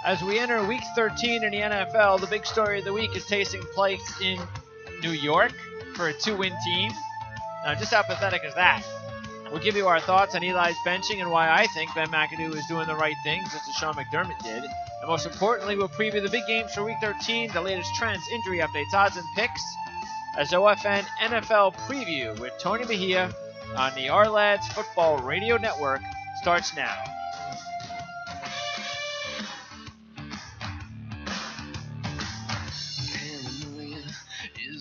As we enter Week 13 in the NFL, the big story of the week is taking place in New York for a 2-win team. Now, just how pathetic is that? We'll give you our thoughts on Eli's benching and why I think Ben McAdoo is doing the right things, just as Sean McDermott did. And most importantly, we'll preview the big games for Week 13, the latest trends, injury updates, odds, and picks, as OFN NFL Preview with Tony Mejia on the Ourlads Football Radio Network starts now.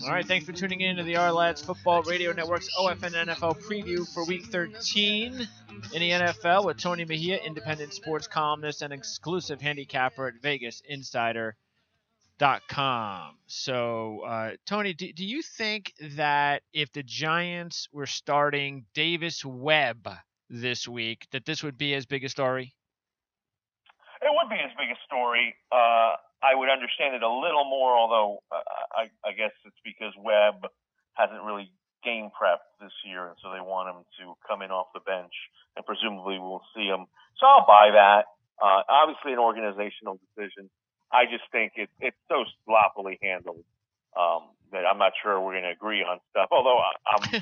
All right, thanks for tuning in to the Ourlads Football Radio Network's OFN NFL Preview for Week 13 in the NFL with Tony Mejia, independent sports columnist and exclusive handicapper at VegasInsider.com. So, Tony, do you think that if the Giants were starting Davis Webb this week, that this would be as big a story? It would be as big a story. I would understand it a little more, although I guess it's because Webb hasn't really game prepped this year, and so they want him to come in off the bench, and presumably we'll see him. So I'll buy that. Obviously an organizational decision. I just think it's so sloppily handled that I'm not sure we're going to agree on stuff, although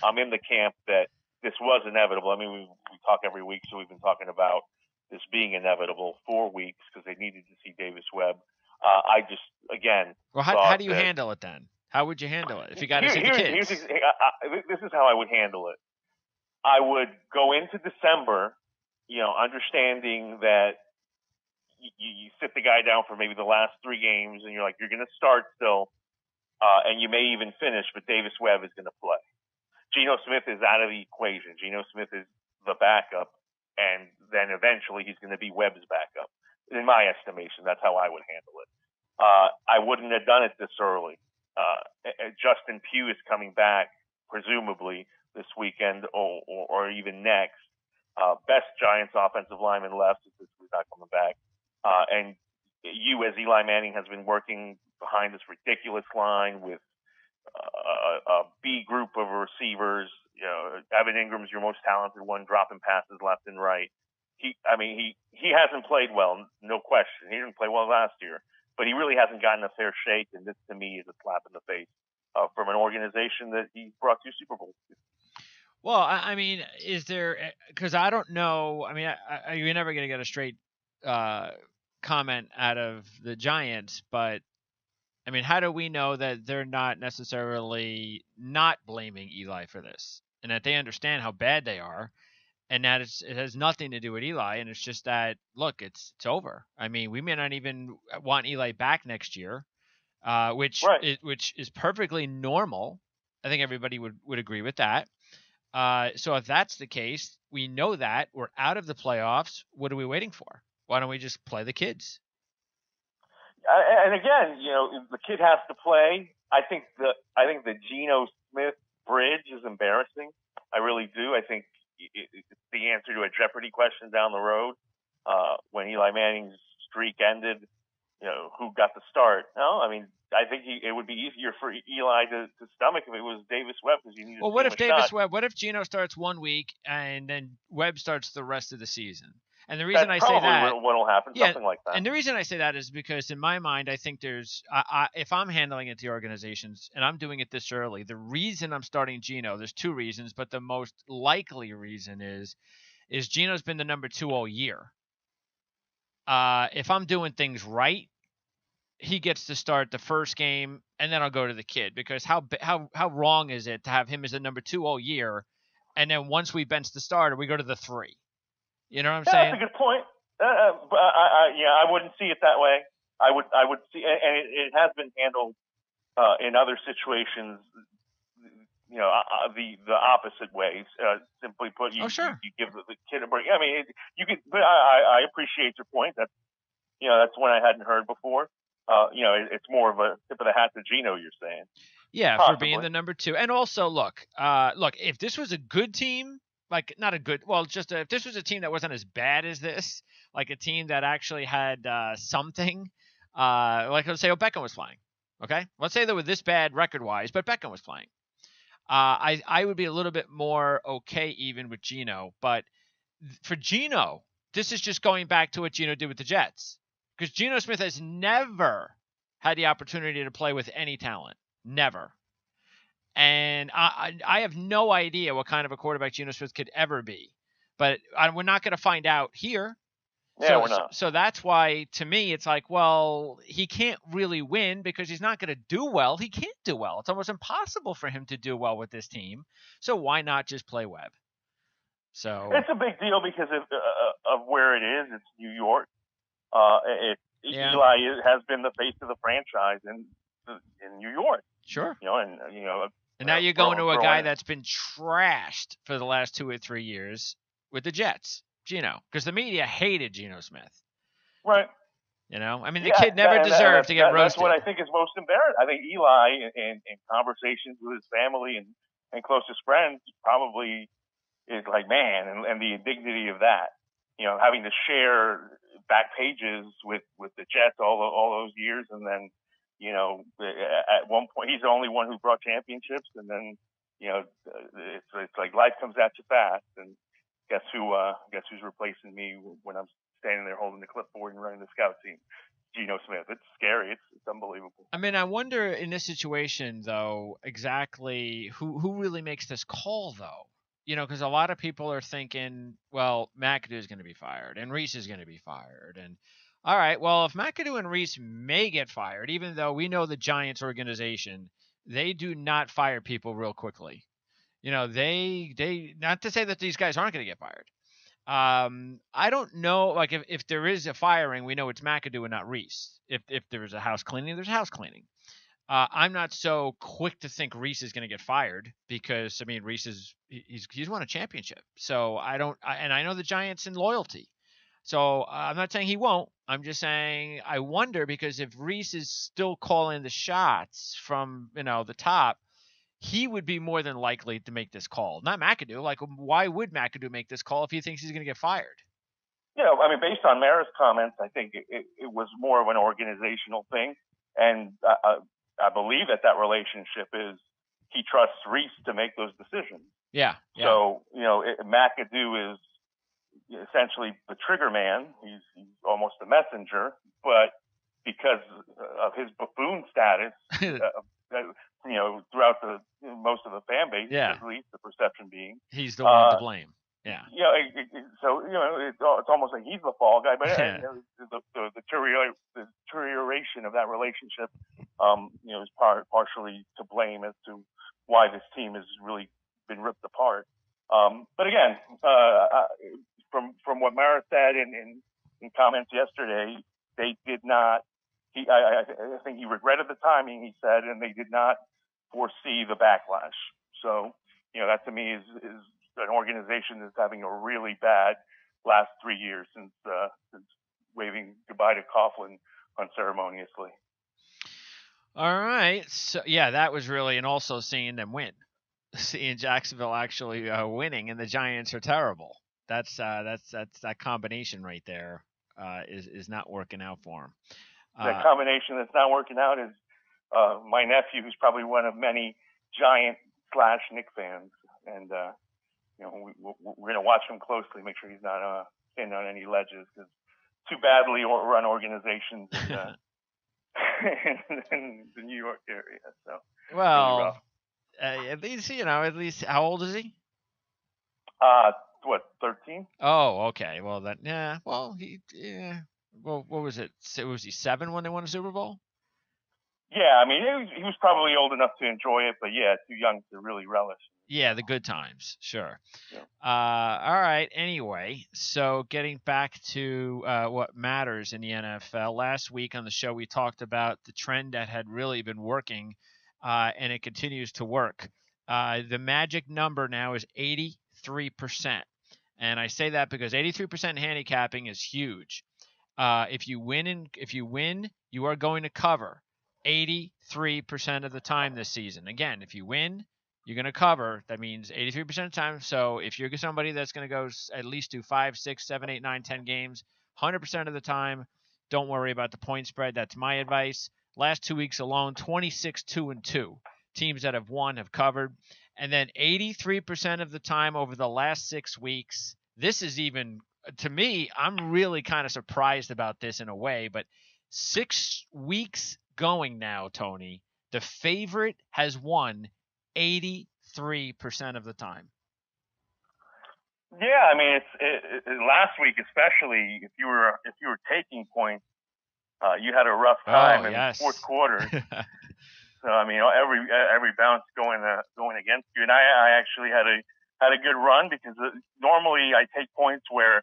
I'm in the camp that this was inevitable. I mean, we talk every week, so we've been talking about this being inevitable 4 weeks because they needed to see Davis Webb. I just, again... Well, how do you handle it then? How would you handle it if you got to see the kids? This is how I would handle it. I would go into December, understanding that you sit the guy down for maybe the last 3 games, and you're like, you're going to start still, and you may even finish, but Davis Webb is going to play. Geno Smith is out of the equation. Geno Smith is the backup, and then eventually he's going to be Webb's backup. In my estimation, that's how I would handle it. I wouldn't have done it this early. Justin Pugh is coming back, presumably, this weekend or even next. Best Giants offensive lineman left is not coming back. And you, as Eli Manning, has been working behind this ridiculous line with a B group of receivers. Evan Ingram's your most talented one, dropping passes left and right. He hasn't played well, no question. He didn't play well last year, but he really hasn't gotten a fair shake, and this, to me, is a slap in the face from an organization that he brought 2 Super Bowls to. Well, I mean, is there – because I don't know – I mean, you're never going to get a straight comment out of the Giants, but, I mean, how do we know that they're not necessarily not blaming Eli for this and that they understand how bad they are? And that it has nothing to do with Eli, and it's just that, look, it's over. I mean, we may not even want Eli back next year, which is perfectly normal. I think everybody would agree with that. So if that's the case, we know that we're out of the playoffs. What are we waiting for? Why don't we just play the kids? And again, the kid has to play. I think the Geno Smith bridge is embarrassing. I really do. I think it's the answer to a Jeopardy question down the road. When Eli Manning's streak ended, who got the start? No, I mean, I think it would be easier for Eli to stomach if it was Davis Webb because you needed. Well, what if Davis Webb? What if Geno starts 1 week and then Webb starts the rest of the season? And the reason I say that, what'll happen, something like that. And the reason I say that is because in my mind, I think there's, if I'm handling it to organizations and I'm doing it this early, the reason I'm starting Geno, there's 2 reasons, but the most likely reason is Geno's been the number 2 all year. If I'm doing things right, he gets to start the first game, and then I'll go to the kid because how wrong is it to have him as the number 2 all year, and then once we bench the starter, we go to the 3. You know what I'm saying? That's a good point. But I wouldn't see it that way. I would see, and it has been handled in other situations. The opposite ways. Simply put, you give the kid a break. I mean, you could. But I appreciate your point. That's one I hadn't heard before. It's more of a tip of the hat to Geno. You're saying? Yeah, possibly. For being the number 2, and also look, if this was a good team. Like, not a good – well, just if this was a team that wasn't as bad as this, like a team that actually had something, like let's say Beckham was playing, okay? Let's say they were this bad record-wise, but Beckham was playing. I would be a little bit more okay even with Geno. But for Geno, this is just going back to what Geno did with the Jets. because Geno Smith has never had the opportunity to play with any talent. Never. And I have no idea what kind of a quarterback Geno Smith could ever be. But we're not going to find out here. Yeah, we're not. So that's why, to me, it's like, well, he can't really win because he's not going to do well. He can't do well. It's almost impossible for him to do well with this team. So why not just play Webb? So it's a big deal because of where it is. It's New York. Eli has been the face of the franchise in New York. Sure. And now you're going to a guy that's been trashed for the last 2 or 3 years with the Jets, Geno, because the media hated Geno Smith. Right. The kid never deserved to get roasted. That's what I think is most embarrassing. I think Eli, in conversations with his family and closest friends, probably is like, man, and the indignity of that. Having to share back pages with the Jets all those years, and then at one point he's the only one who brought championships, and then it's like life comes at you fast, and guess who's replacing me when I'm standing there holding the clipboard and running the scout team? Geno Smith. It's scary. It's unbelievable. I wonder in this situation though exactly who really makes this call though. Because a lot of people are thinking, well, McAdoo is going to be fired and Reese is going to be fired. And all right, well, if McAdoo and Reese may get fired, even though we know the Giants organization, they do not fire people real quickly. They not to say that these guys aren't going to get fired. I don't know, like if there is a firing, we know it's McAdoo and not Reese. If there is a house cleaning, there's a house cleaning. I'm not so quick to think Reese is going to get fired because Reese he's won a championship. So I know the Giants in loyalty. So I'm not saying he won't. I'm just saying I wonder because if Reese is still calling the shots from the top, he would be more than likely to make this call. Not McAdoo. Like, why would McAdoo make this call if he thinks he's going to get fired? Based on Mara's comments, I think it was more of an organizational thing, and I believe that relationship is he trusts Reese to make those decisions. Yeah. So, McAdoo is essentially the trigger man. He's almost a messenger, but because of his buffoon status, throughout most of the fan base, at least the perception being he's the one to blame. Yeah. So it's almost like he's the fall guy, but the deterioration of that relationship, is partially to blame as to why this team has really been ripped apart. But again, from what Mara said in comments yesterday, they did not. I think he regretted the timing, he said, and they did not foresee the backlash. So, that to me is an organization that's having a really bad last 3 years since waving goodbye to Coughlin unceremoniously. All right. So, that was really, and also seeing them win. Seeing Jacksonville actually winning, and the Giants are terrible. That's that combination right there is not working out for them. The combination that's not working out is my nephew, who's probably one of many Giant/Knick fans, and we're going to watch him closely, make sure he's not standing on any ledges, because two badly run organizations in the New York area. So well, at least how old is he? 13? Oh, okay. Well, Well, what was it? Was he 7 when they won a Super Bowl? Yeah, he was probably old enough to enjoy it, but too young to really relish. Yeah, the good times, sure. Yeah. All right. Anyway, so getting back to what matters in the NFL. Last week on the show, we talked about the trend that had really been working, and it continues to work. The magic number now is 83%. And I say that because 83% handicapping is huge. If you win, you are going to cover 83% of the time this season. Again, if you win, you're going to cover. That means 83% of the time. So if you're somebody that's going to go at least do 5, 6, 7, 8, 9, 10 games, 100% of the time, don't worry about the point spread. That's my advice. Last 2 weeks alone, 26-2-2. Teams that have won have covered. And then 83% of the time over the last 6 weeks, this is even to me, I'm really kind of surprised about this in a way, but 6 weeks going now, Tony, the favorite has won 83% of the time. Yeah, I mean, last week especially. If you were taking points, you had a rough time in the fourth quarter. So I mean, every bounce going against you, and I actually had a good run because normally I take points where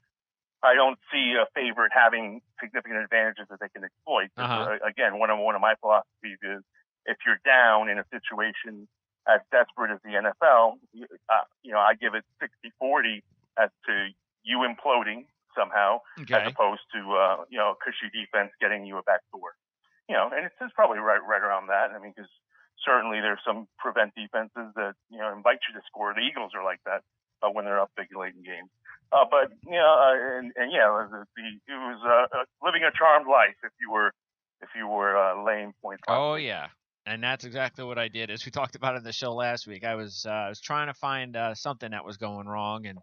I don't see a favorite having significant advantages that they can exploit. Again, one of my philosophies is if you're down in a situation as desperate as the NFL, I give it 60-40 as to you imploding somehow, as opposed to a cushy defense getting you a backdoor. And it's probably right around that. I mean, because certainly there's some prevent defenses that invite you to score. The Eagles are like that when they're up big late in games. But it was living a charmed life if you were laying points. Oh yeah, and that's exactly what I did. As we talked about in the show last week, I was trying to find something that was going wrong, and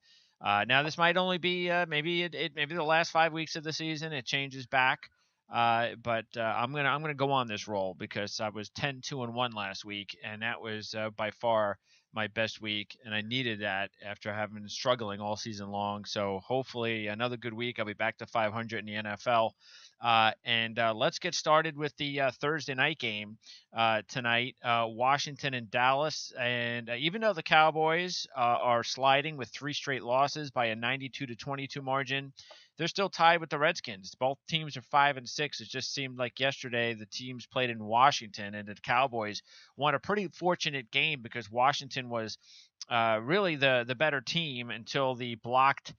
now this might only be maybe the last 5 weeks of the season. It changes back. But I'm gonna go on this roll because I was 10-2-1 last week, and that was by far my best week, and I needed that after having been struggling all season long. So hopefully another good week. I'll be back to 500 in the NFL. And let's get started with the Thursday night game tonight. Washington and Dallas. And even though the Cowboys are sliding with 3 straight losses by a 92-22 margin, they're still tied with the Redskins. Both teams are 5-6. It just seemed like yesterday the teams played in Washington, and the Cowboys won a pretty fortunate game because Washington was really the better team until the blocked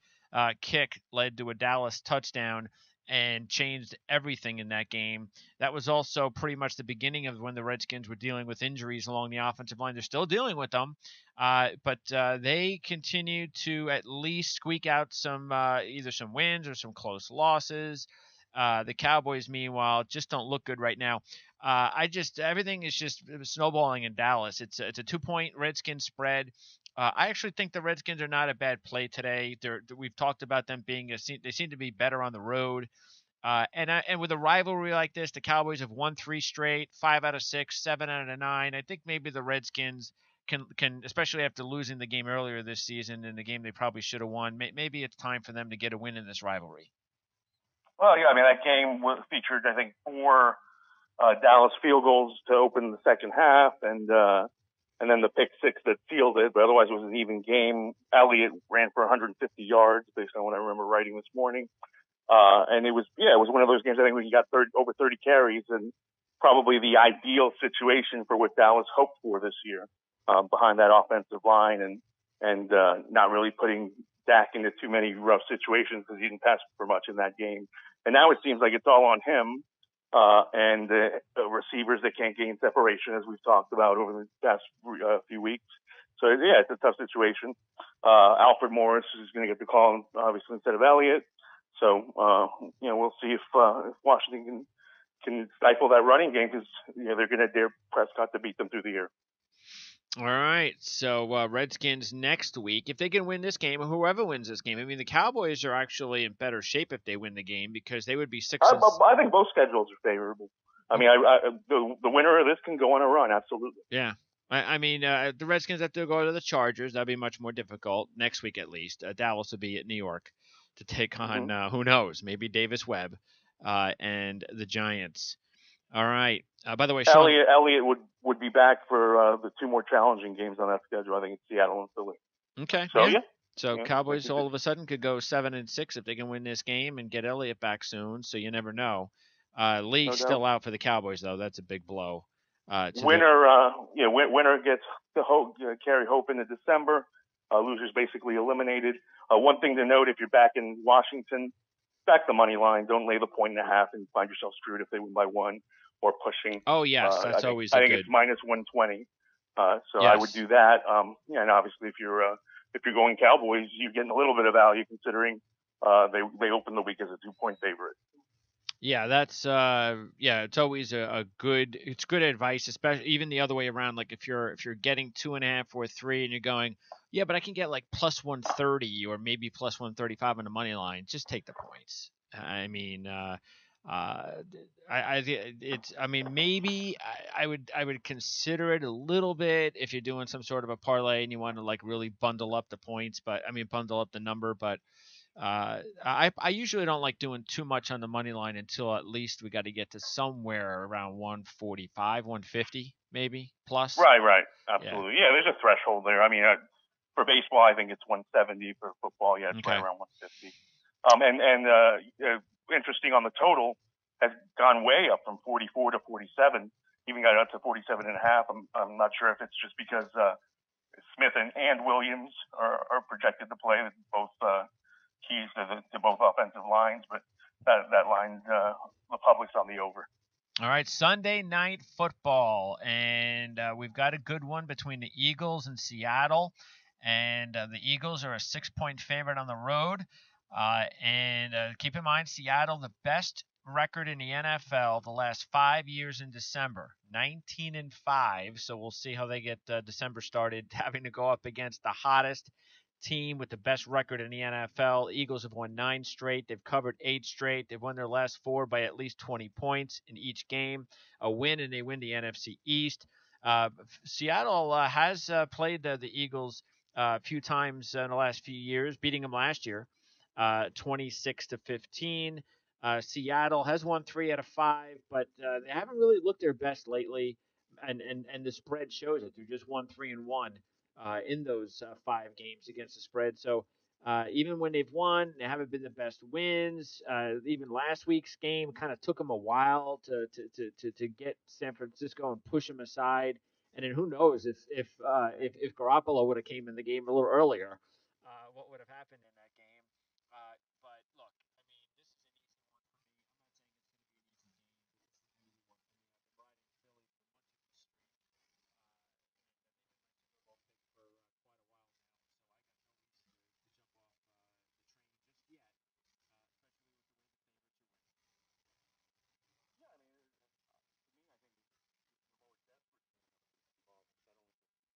kick led to a Dallas touchdown and changed everything in that game. That was also pretty much the beginning of when the Redskins were dealing with injuries along the offensive line. They're still dealing with them, but they continue to at least squeak out some either some wins or some close losses. The Cowboys, meanwhile, just don't look good right now. Everything is just snowballing in Dallas. It's a 2-point Redskins spread. I actually think the Redskins are not a bad play today. We've talked about them being they seem to be better on the road. And with a rivalry like this, the Cowboys have won 3 straight, 5 out of 6, 7 out of 9. I think maybe the Redskins can especially after losing the game earlier this season in the game they probably should have won. Maybe it's time for them to get a win in this rivalry. Well, yeah, I mean that game featured I think 4 Dallas field goals to open the second half, and then the pick 6 that sealed it. But otherwise, it was an even game. Elliott ran for 150 yards, based on what I remember writing this morning. And it was one of those games I think when he got over 30 carries, and probably the ideal situation for what Dallas hoped for this year, behind that offensive line and not really putting Dak into too many rough situations because he didn't pass for much in that game. And now it seems like it's all on him. And the receivers that can't gain separation, as we've talked about over the past few weeks. So, yeah, it's a tough situation. Alfred Morris is going to get the call, obviously, instead of Elliott. So, we'll see if Washington can stifle that running game because, they're going to dare Prescott to beat them through the air. All right, so Redskins next week. If they can win this game, or whoever wins this game, I mean, the Cowboys are actually in better shape if they win the game because they would be 6. I think both schedules are favorable. I mean, the winner of this can go on a run, absolutely. Yeah. I mean, the Redskins have to go to the Chargers. That'd be much more difficult next week, at least. Dallas will be at New York to take on, who knows, maybe Davis Webb and the Giants. All right. By the way, Sean, Elliott would be back for the 2 more challenging games on that schedule. I think it's Seattle and Philly. Okay. So yeah. So Cowboys all of a sudden could go 7-6 if they can win this game and get Elliott back soon. So you never know. Lee's still out for the Cowboys though. That's a big blow. Winner gets to carry hope into December. Losers basically eliminated. One thing to note: if you're back in Washington, back the money line. Don't lay the 1.5 and find yourself screwed if they win by 1 or pushing. Oh yes, that's always. I think it's minus 120. So yes. I would do that. And obviously, if you're going Cowboys, you're getting a little bit of value considering they open the week as a 2-point favorite. Yeah, that's it's always a good it's good advice, especially even the other way around. Like if you're getting 2.5 or 3, and you're going, yeah, but I can get like plus 130 or maybe plus 135 on the money line. Just take the points. I mean, it's I mean maybe I would consider it a little bit if you're doing some sort of a parlay and you want to like really bundle up the points, but I mean bundle up the number, but I usually don't like doing too much on the money line until at least we got to get to somewhere around 145, 150, maybe plus. Right, Yeah. absolutely. Yeah, there's a threshold there. I mean, for baseball, I think it's 170. For football, yeah, it's right Okay. around 150. Interesting on the total has gone way up from 44 to 47. Even got up to 47 and a half. I'm not sure if it's just because Smith and Williams are projected to play, both keys to both offensive lines, but that line, the public's on the over. All right, Sunday night football, and we've got a good one between the Eagles and Seattle, and the Eagles are a 6-point favorite on the road. And keep in mind, Seattle, the best record in the NFL the last 5 years in December, 19-5. So we'll see how they get December started, having to go up against the hottest team with the best record in the NFL. Eagles have won 9 straight. They've covered 8 straight. They've won their last 4 by at least 20 points in each game. A win, and they win the NFC East. Seattle has played the Eagles a few times in the last few years, beating them last year, 26-15. Seattle has won 3 out of 5, but they haven't really looked their best lately, and the spread shows it. They're just 1-3-1 in those 5 games against the spread. So even when they've won, they haven't been the best wins. Even last week's game kind of took them a while to get San Francisco and push them aside. And then who knows if Garoppolo would have came in the game a little earlier, what would have happened in that game? But look, I mean, this is an easy one for me. I'm not saying it's going to be an easy game. This is an easy one for me. I've been riding Philly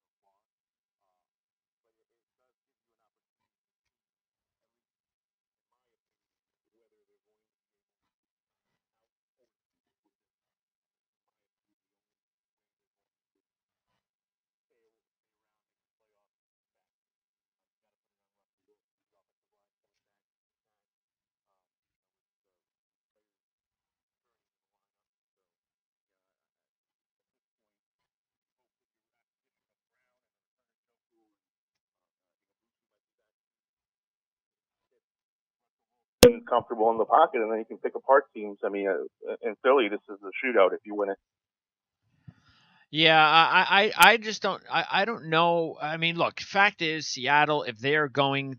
for much of the streak. Comfortable in the pocket, and then you can pick apart teams. I mean, in Philly, this is a shootout if you win it. Yeah, I just I don't know. I mean, look, fact is, Seattle, if they're gonna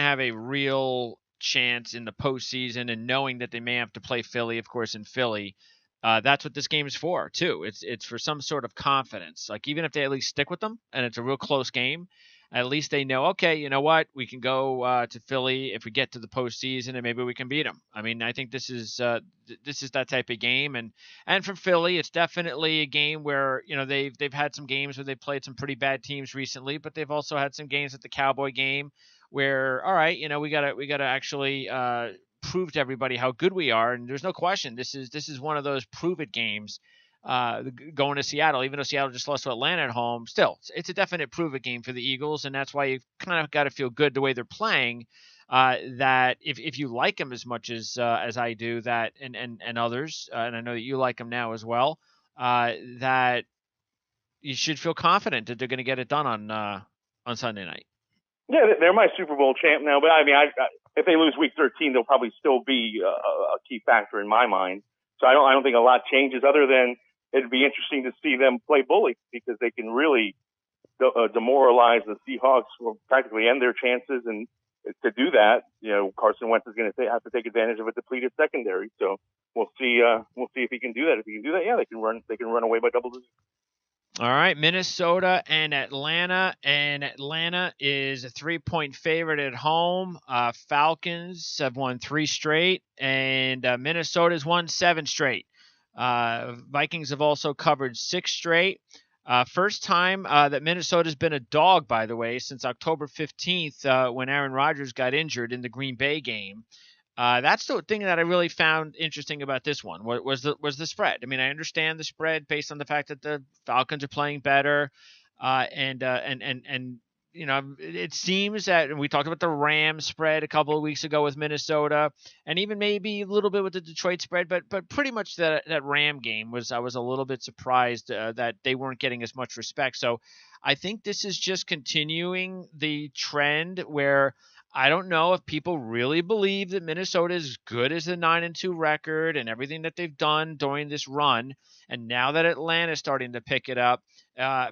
have a real chance in the postseason, and knowing that they may have to play Philly, of course, in Philly, that's what this game is for too. It's for some sort of confidence. Like even if they at least stick with them, and it's a real close game, at least they know, okay, you know what, we can go to Philly if we get to the postseason, and maybe we can beat them. I mean, I think this is that type of game, and for Philly, it's definitely a game where they've had some games where they've played some pretty bad teams recently, but they've also had some games at the Cowboy game where, all right, we gotta actually prove to everybody how good we are, and there's no question this is one of those prove it games. Going to Seattle, even though Seattle just lost to Atlanta at home, still it's a definite prove it game for the Eagles, and that's why you kind of got to feel good the way they're playing. That if you like them as much as I do, that and others, and I know that you like them now as well, that you should feel confident that they're going to get it done on Sunday night. Yeah, they're my Super Bowl champ now. But I mean, if they lose Week 13, they'll probably still be a key factor in my mind. So I don't think a lot changes, other than it'd be interesting to see them play bully, because they can really demoralize the Seahawks, will practically end their chances. And to do that, Carson Wentz is going to have to take advantage of a depleted secondary. So we'll see. We'll see if he can do that. If he can do that, yeah, they can run. They can run away by double digits. All right, Minnesota and Atlanta is a 3-point favorite at home. Falcons have won 3 straight, and Minnesota's won 7 straight. Vikings have also covered 6 straight. First time that Minnesota's been a dog, by the way, since October 15th when Aaron Rodgers got injured in the Green Bay game. That's the thing that I really found interesting about this one was the spread. I mean, I understand the spread based on the fact that the Falcons are playing better, and it seems that we talked about the Rams spread a couple of weeks ago with Minnesota, and even maybe a little bit with the Detroit spread, but pretty much that Ram game I was a little bit surprised that they weren't getting as much respect. So I think this is just continuing the trend where I don't know if people really believe that Minnesota is good as a 9-2 record and everything that they've done during this run. And now that Atlanta is starting to pick it up,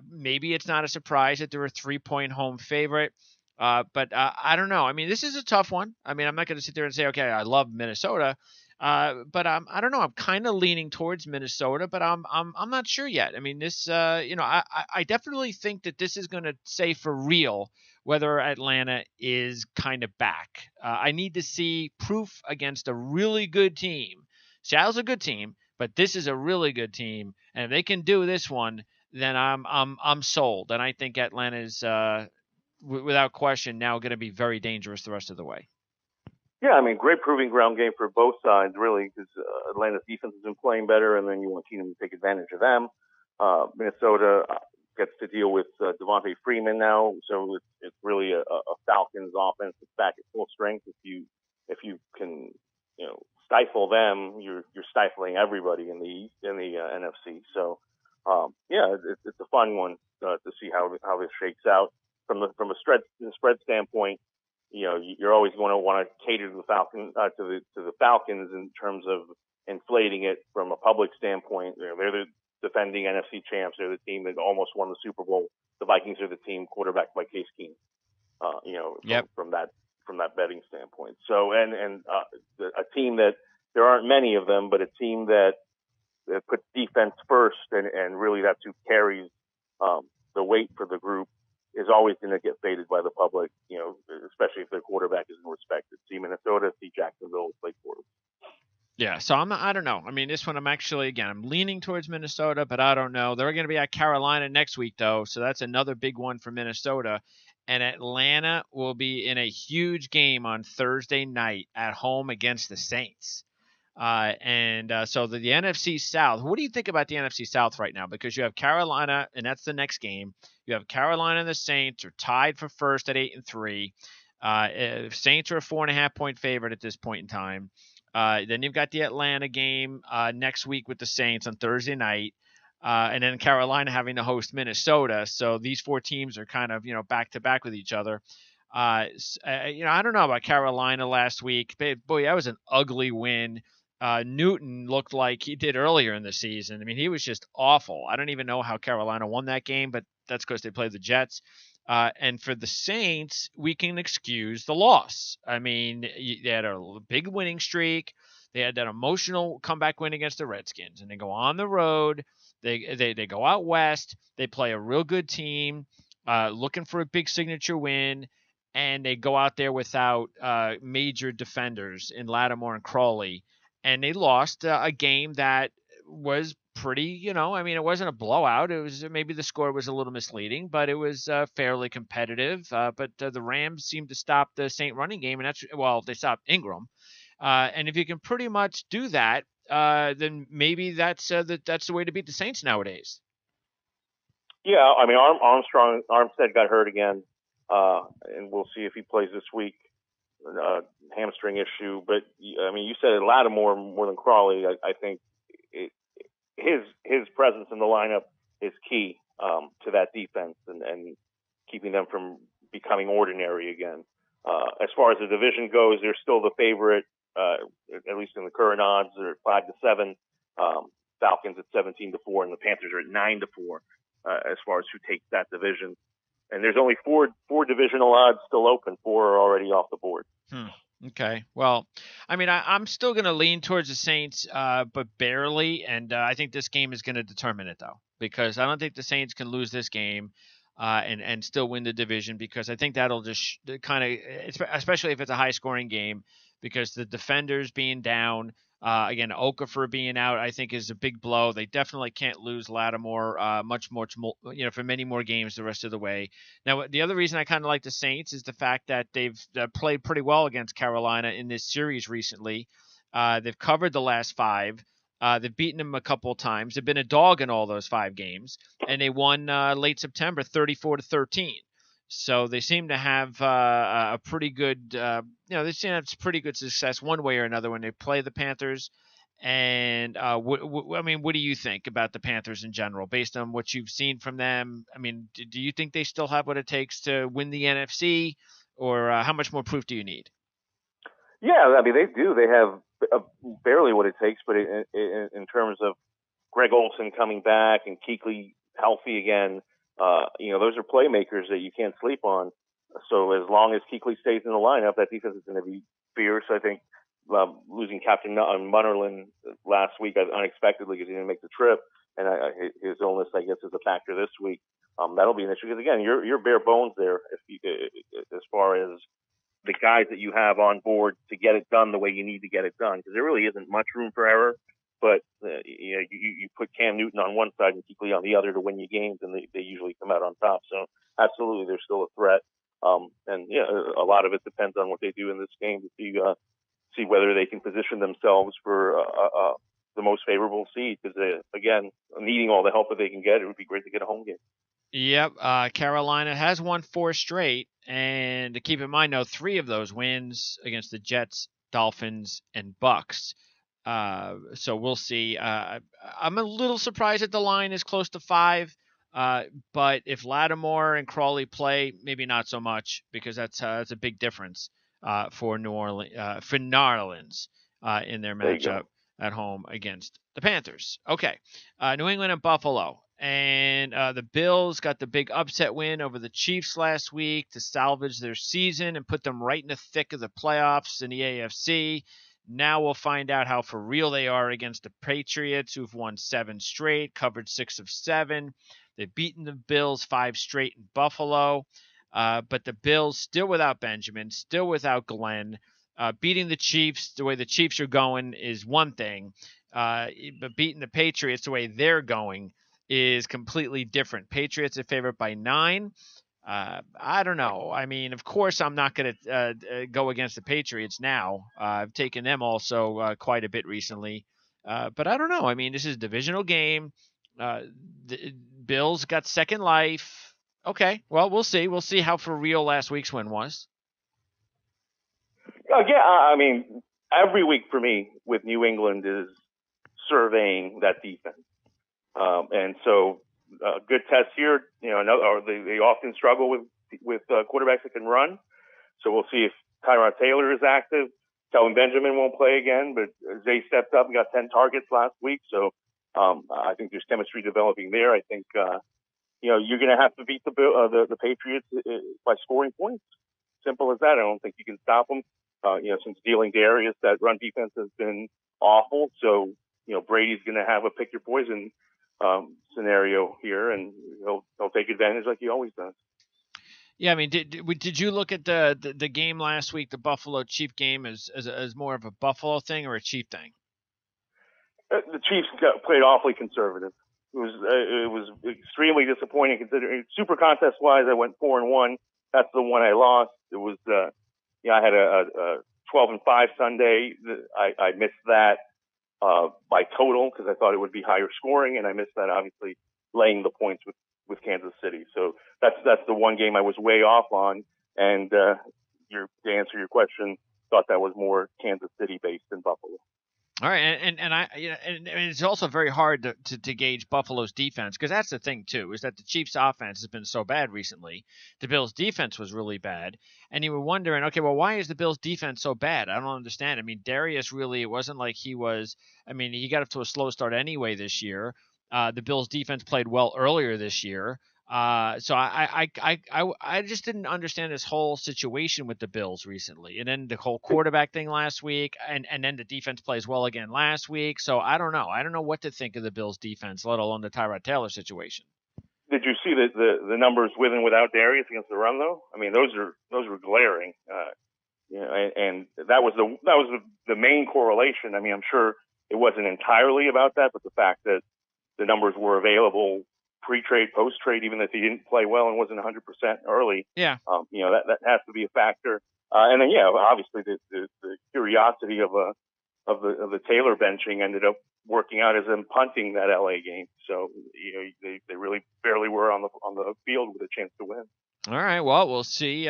maybe it's not a surprise that they're a 3-point home favorite. But I don't know. I mean, this is a tough one. I mean, I'm not going to sit there and say, okay, I love Minnesota. But I don't know. I'm kind of leaning towards Minnesota, but I'm not sure yet. I mean, I definitely think that this is going to say for real whether Atlanta is kind of back. I need to see proof against a really good team. Seattle's a good team, but this is a really good team, and if they can do this one, then I'm sold. And I think Atlanta is without question now going to be very dangerous the rest of the way. Yeah, I mean, great proving ground game for both sides, really, because Atlanta's defense has been playing better, and then you want Keenum to take advantage of them. Minnesota gets to deal with Devontae Freeman now, so it's really a Falcons offense that's back at full strength. If you can stifle them, you're stifling everybody in the NFC. So yeah, it's a fun one to see how this shakes out from a spread standpoint. You're always going to want to cater to the Falcons in terms of inflating it from a public standpoint. They're the defending NFC champs. They're the team that almost won the Super Bowl. The Vikings are the team quarterbacked by Case Keenum. From that betting standpoint. So a team that there aren't many of them, but a team that puts defense first, and really that's who carries the weight for the group, is always going to get faded by the public, especially if their quarterback isn't respected. See Minnesota, see Jacksonville, play quarterback. Yeah, so I don't know. I mean, this one I'm leaning towards Minnesota, but I don't know. They're going to be at Carolina next week, though, so that's another big one for Minnesota. And Atlanta will be in a huge game on Thursday night at home against the Saints. So the NFC South, what do you think about the NFC South right now? Because you have Carolina, and that's the next game. You have Carolina and the Saints are tied for first at 8-3. Saints are a 4.5-point favorite at this point in time. Then you've got the Atlanta game next week with the Saints on Thursday night. And then Carolina having to host Minnesota. So these 4 teams are kind of, back to back with each other. I don't know about Carolina last week. Boy, that was an ugly win. Newton looked like he did earlier in the season. I mean, he was just awful. I don't even know how Carolina won that game, but that's because they played the Jets. And for the Saints, we can excuse the loss. I mean, they had a big winning streak. They had that emotional comeback win against the Redskins, and they go on the road. They go out west. They play a real good team, looking for a big signature win, and they go out there without major defenders in Lattimore and Crawley, and they lost a game that was pretty, I mean, it wasn't a blowout. It was maybe the score was a little misleading, but it was fairly competitive. But the Rams seemed to stop the Saint running game, and they stopped Ingram. And if you can pretty much do that, then maybe that's the way to beat the Saints nowadays. Yeah, I mean, Armstead got hurt again, and we'll see if he plays this week. Hamstring issue, but I mean, you said it, Lattimore more than Crawley. I think his presence in the lineup is key to that defense and keeping them from becoming ordinary again. As far as the division goes, they're still the favorite, at least in the current odds. They're 5-7. Falcons at 17-4, and the Panthers are at 9-4 as far as who takes that division. And there's only four divisional odds still open. 4 are already off the board. Okay. Well, I mean, I'm still going to lean towards the Saints, but barely. And I think this game is going to determine it, though, because I don't think the Saints can lose this game and still win the division, because I think that'll just kind of, especially if it's a high scoring game, because the defenders being down, again, Okafor being out, I think is a big blow. They definitely can't lose Lattimore much more, for many more games the rest of the way. Now, the other reason I kind of like the Saints is the fact that they've played pretty well against Carolina in this series recently. They've covered the last five. They've beaten them a couple of times. They've been a dog in all those five games, and they won late September, 34-13. So they seem to have a pretty good, they seem to have pretty good success one way or another when they play the Panthers. And I mean, what do you think about the Panthers in general, based on what you've seen from them? I mean, do you think they still have what it takes to win the NFC, or how much more proof do you need? Yeah, I mean they do. They have barely what it takes, but in terms of Greg Olson coming back and Kuechly healthy again, those are playmakers that you can't sleep on. So as long as Kuechly stays in the lineup, that defense is going to be fierce. I think losing Captain Munnerlin last week unexpectedly because he didn't make the trip, and his illness, I guess, is a factor this week. That'll be an issue because again, you're bare bones there as far as the guys that you have on board to get it done the way you need to get it done, because there really isn't much room for error. But you put Cam Newton on one side and Kuechly on the other to win you games, and they usually come out on top. So absolutely, they're still a threat. And yeah, a lot of it depends on what they do in this game to see whether they can position themselves for the most favorable seed. Because again, needing all the help that they can get, it would be great to get a home game. Yep, Carolina has won four straight, and to keep in mind, though, three of those wins against the Jets, Dolphins, and Bucks. So we'll see. I'm a little surprised that the line is close to five, but if Lattimore and Crawley play, maybe not so much, because that's a big difference for New Orleans in their There you matchup go. at home against the Panthers. Okay, New England and Buffalo. And the Bills got the big upset win over the Chiefs last week to salvage their season and put them right in the thick of the playoffs in the AFC. Now we'll find out how for real they are against the Patriots, who've won seven straight, covered 6 of 7. They've beaten the Bills 5 straight in Buffalo. But the Bills, still without Benjamin, still without Glenn, beating the Chiefs the way the Chiefs are going is one thing. But beating the Patriots the way they're going is completely different. Patriots are favored by 9. I don't know. I mean, of course, I'm not going to go against the Patriots now. I've taken them also quite a bit recently. But I don't know. I mean, this is a divisional game. The Bills got second life. Okay, well, we'll see. We'll see how for real last week's win was. Yeah, I mean, every week for me with New England is surveying that defense. And so, good test here. They often struggle with quarterbacks that can run. So we'll see if Tyrod Taylor is active. Kelvin Benjamin won't play again, but Zay stepped up and got 10 targets last week. So I think there's chemistry developing there. I think you're going to have to beat the Patriots by scoring points. Simple as that. I don't think you can stop them. Since dealing Darius, that run defense has been awful. So Brady's going to have a pick your poison scenario here, and he'll take advantage like he always does. Yeah, I mean, did you look at the game last week, the Buffalo Chief game, as more of a Buffalo thing or a Chief thing? The Chiefs played awfully conservative. It was extremely disappointing considering super contest wise. I went 4-1. That's the one I lost. It was I had a 12-5 Sunday. I missed that by total because I thought it would be higher scoring, and I missed that obviously laying the points with Kansas City. So that's the one game I was way off on. And to answer your question, thought that was more Kansas City based than Buffalo. All right, and it's also very hard to gauge Buffalo's defense, because that's the thing too, is that the Chiefs' offense has been so bad recently. The Bills' defense was really bad, and you were wondering, okay, well, why is the Bills' defense so bad? I don't understand. I mean, Darius really, it wasn't like he was. I mean, he got up to a slow start anyway this year. The Bills' defense played well earlier this year. So I just didn't understand this whole situation with the Bills recently, and then the whole quarterback thing last week, and then the defense plays well again last week. So I don't know. I don't know what to think of the Bills defense, let alone the Tyrod Taylor situation. Did you see the numbers with and without Darius against the run though? I mean, those were glaring. And that was the main correlation. I mean, I'm sure it wasn't entirely about that, but the fact that the numbers were available pre-trade, post-trade, even if he didn't play well and wasn't 100% early. Yeah. That has to be a factor. And then, obviously the curiosity of the Taylor benching ended up working out as them punting that LA game. So, they really barely were on the field with a chance to win. All right. Well, we'll see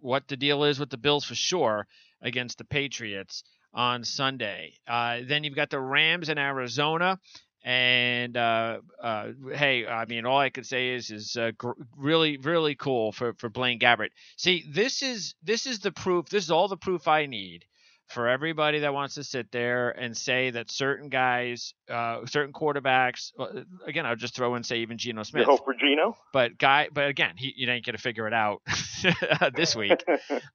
what the deal is with the Bills for sure against the Patriots on Sunday. Then you've got the Rams in Arizona. And hey, I mean, all I could say is really, really cool for Blaine Gabbert. See, this is the proof. This is all the proof I need for everybody that wants to sit there and say that certain guys, certain quarterbacks. Again, I'll just throw in, say, even Geno Smith. You hope for Geno, but again, you ain't gonna figure it out this week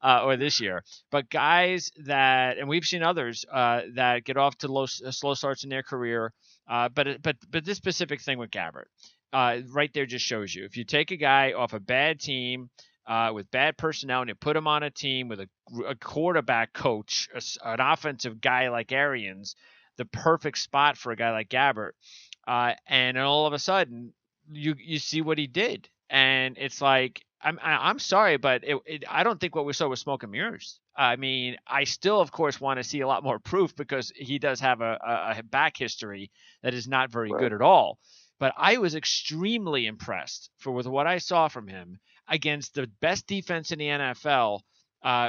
or this year. But guys that, and we've seen others that get off to slow starts in their career. But this specific thing with Gabbert, right there just shows you, if you take a guy off a bad team with bad personnel and you put him on a team with a quarterback coach, an offensive guy like Arians, the perfect spot for a guy like Gabbert, and all of a sudden you see what he did, and it's like, I'm sorry, but I don't think what we saw was smoke and mirrors. I mean, I still, of course, want to see a lot more proof because he does have a back history that is not very good at all. But I was extremely impressed with what I saw from him against the best defense in the NFL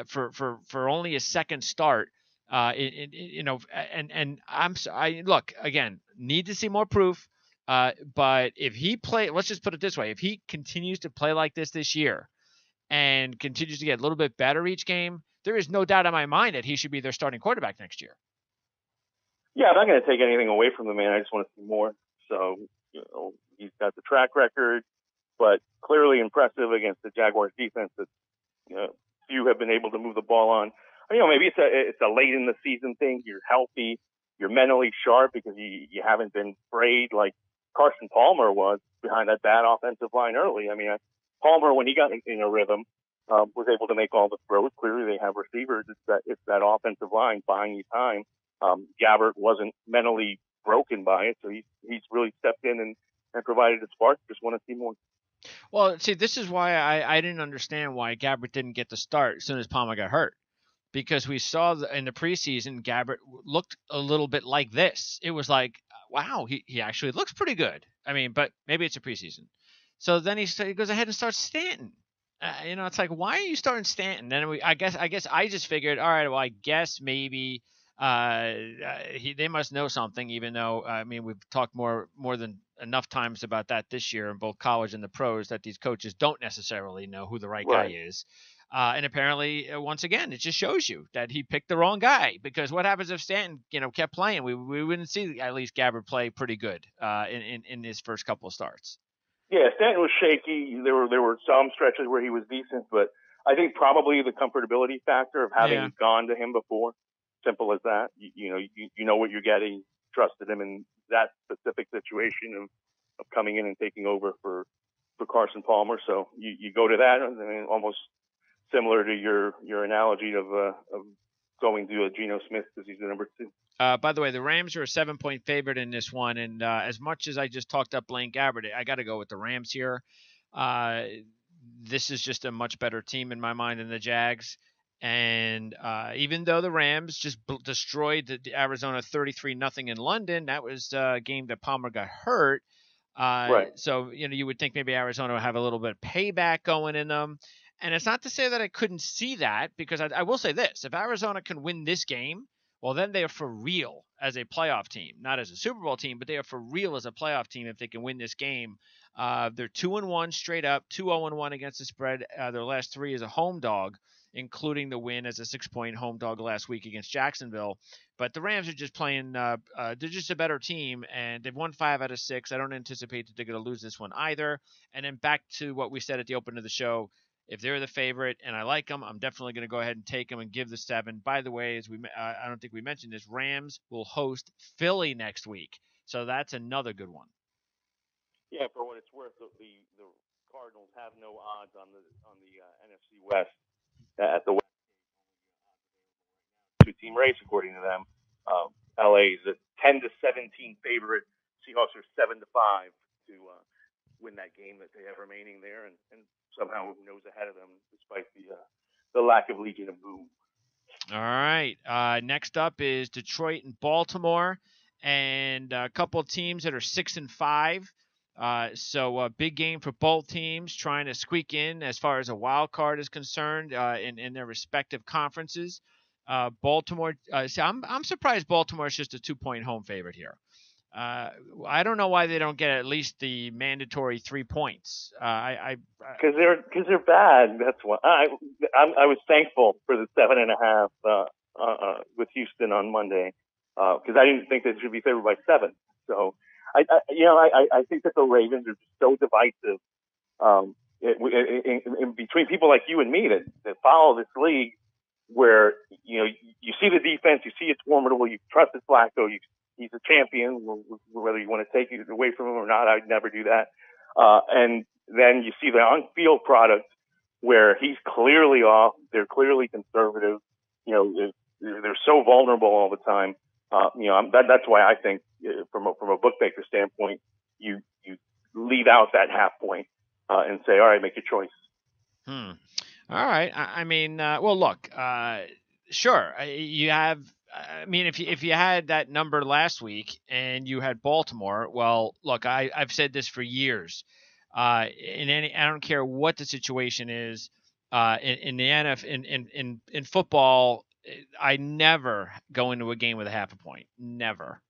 for only a second start. And I look again, need to see more proof. But if he let's just put it this way: if he continues to play like this year and continues to get a little bit better each game, there is no doubt in my mind that he should be their starting quarterback next year. Yeah, I'm not going to take anything away from the man. I just want to see more. So, he's got the track record, but clearly impressive against the Jaguars defense that few have been able to move the ball on. Maybe it's a late in the season thing. You're healthy, you're mentally sharp because you haven't been frayed like Carson Palmer was behind that bad offensive line early. I mean, Palmer, when he got in a rhythm, was able to make all the throws. Clearly, they have receivers. It's that offensive line buying you time. Gabbert wasn't mentally broken by it, so he's really stepped in and provided a spark. Just want to see more. Well, see, this is why I didn't understand why Gabbert didn't get the start as soon as Palmer got hurt. Because we saw in the preseason, Gabbert looked a little bit like this. It was like, wow, he actually looks pretty good. I mean, but maybe it's a preseason. So then he goes ahead and starts Stanton. It's like, why are you starting Stanton? Then I guess I just figured, all right, well, I guess maybe they must know something, even though, I mean, we've talked more than enough times about that this year in both college and the pros, that these coaches don't necessarily know who the right guy is. And apparently, once again, it just shows you that he picked the wrong guy. Because what happens if Stanton, kept playing? We wouldn't see at least Gabbert play pretty good in his first couple of starts. Yeah, Stanton was shaky. There were some stretches where he was decent, but I think probably the comfortability factor of having gone to him before. Simple as that. You know what you're getting. Trusted him in that specific situation of coming in and taking over for Carson Palmer. So you go to that, I mean, almost similar to your analogy of going to a Geno Smith because he's the number 2. By the way, the Rams are a 7-point favorite in this one, and as much as I just talked up Blaine Gabbert, I got to go with the Rams here. This is just a much better team in my mind than the Jags. And even though the Rams just destroyed the Arizona 33-0 in London, that was a game that Palmer got hurt. Right. So, you would think maybe Arizona would have a little bit of payback going in them. And it's not to say that I couldn't see that, because I will say this. If Arizona can win this game, well, then they are for real as a playoff team. Not as a Super Bowl team, but they are for real as a playoff team if they can win this game. They're 2-1 straight up, 2-0-1 against the spread. Their last 3 is a home dog. including the win as a 6-point home dog last week against Jacksonville. But the Rams are just playing, they're just a better team, and they've won 5 out of 6. I don't anticipate that they're going to lose this one either. And then back to what we said at the open of the show, if they're the favorite and I like them, I'm definitely going to go ahead and take them and give the 7. By the way, I don't think we mentioned this, Rams will host Philly next week. So that's another good one. Yeah, for what it's worth, the Cardinals have no odds on the NFC West at the two-team race, according to them. LA is a 10-17 favorite. Seahawks are 7-5 to win that game that they have remaining there, and somehow knows ahead of them despite the lack of Legion of Boom. All right. Next up is Detroit and Baltimore, and a couple of teams that are 6-5. So a big game for both teams, trying to squeak in as far as a wild card is concerned in their respective conferences. Baltimore. See, I'm surprised Baltimore is just a 2-point home favorite here. I don't know why they don't get at least the mandatory 3 points. Because they're bad. That's why I was thankful for the 7.5 with Houston on Monday because I didn't think they should be favored by 7. So I think that the Ravens are just so divisive in between people like you and me that follow this league, where you see the defense, you see it's formidable, you trust it's Flacco, he's a champion, whether you want to take it away from him or not. I'd never do that. And then you see the on-field product where he's clearly off. They're clearly conservative. They're so vulnerable all the time. That's why I think from a bookmaker standpoint, you leave out that half point and say, all right, make your choice. All right. I mean, well, look, sure. You have. I mean, if you had that number last week and you had Baltimore, well, look, I've said this for years. I don't care what the situation is. In the NFL, in football, I never go into a game with a half a point. Never.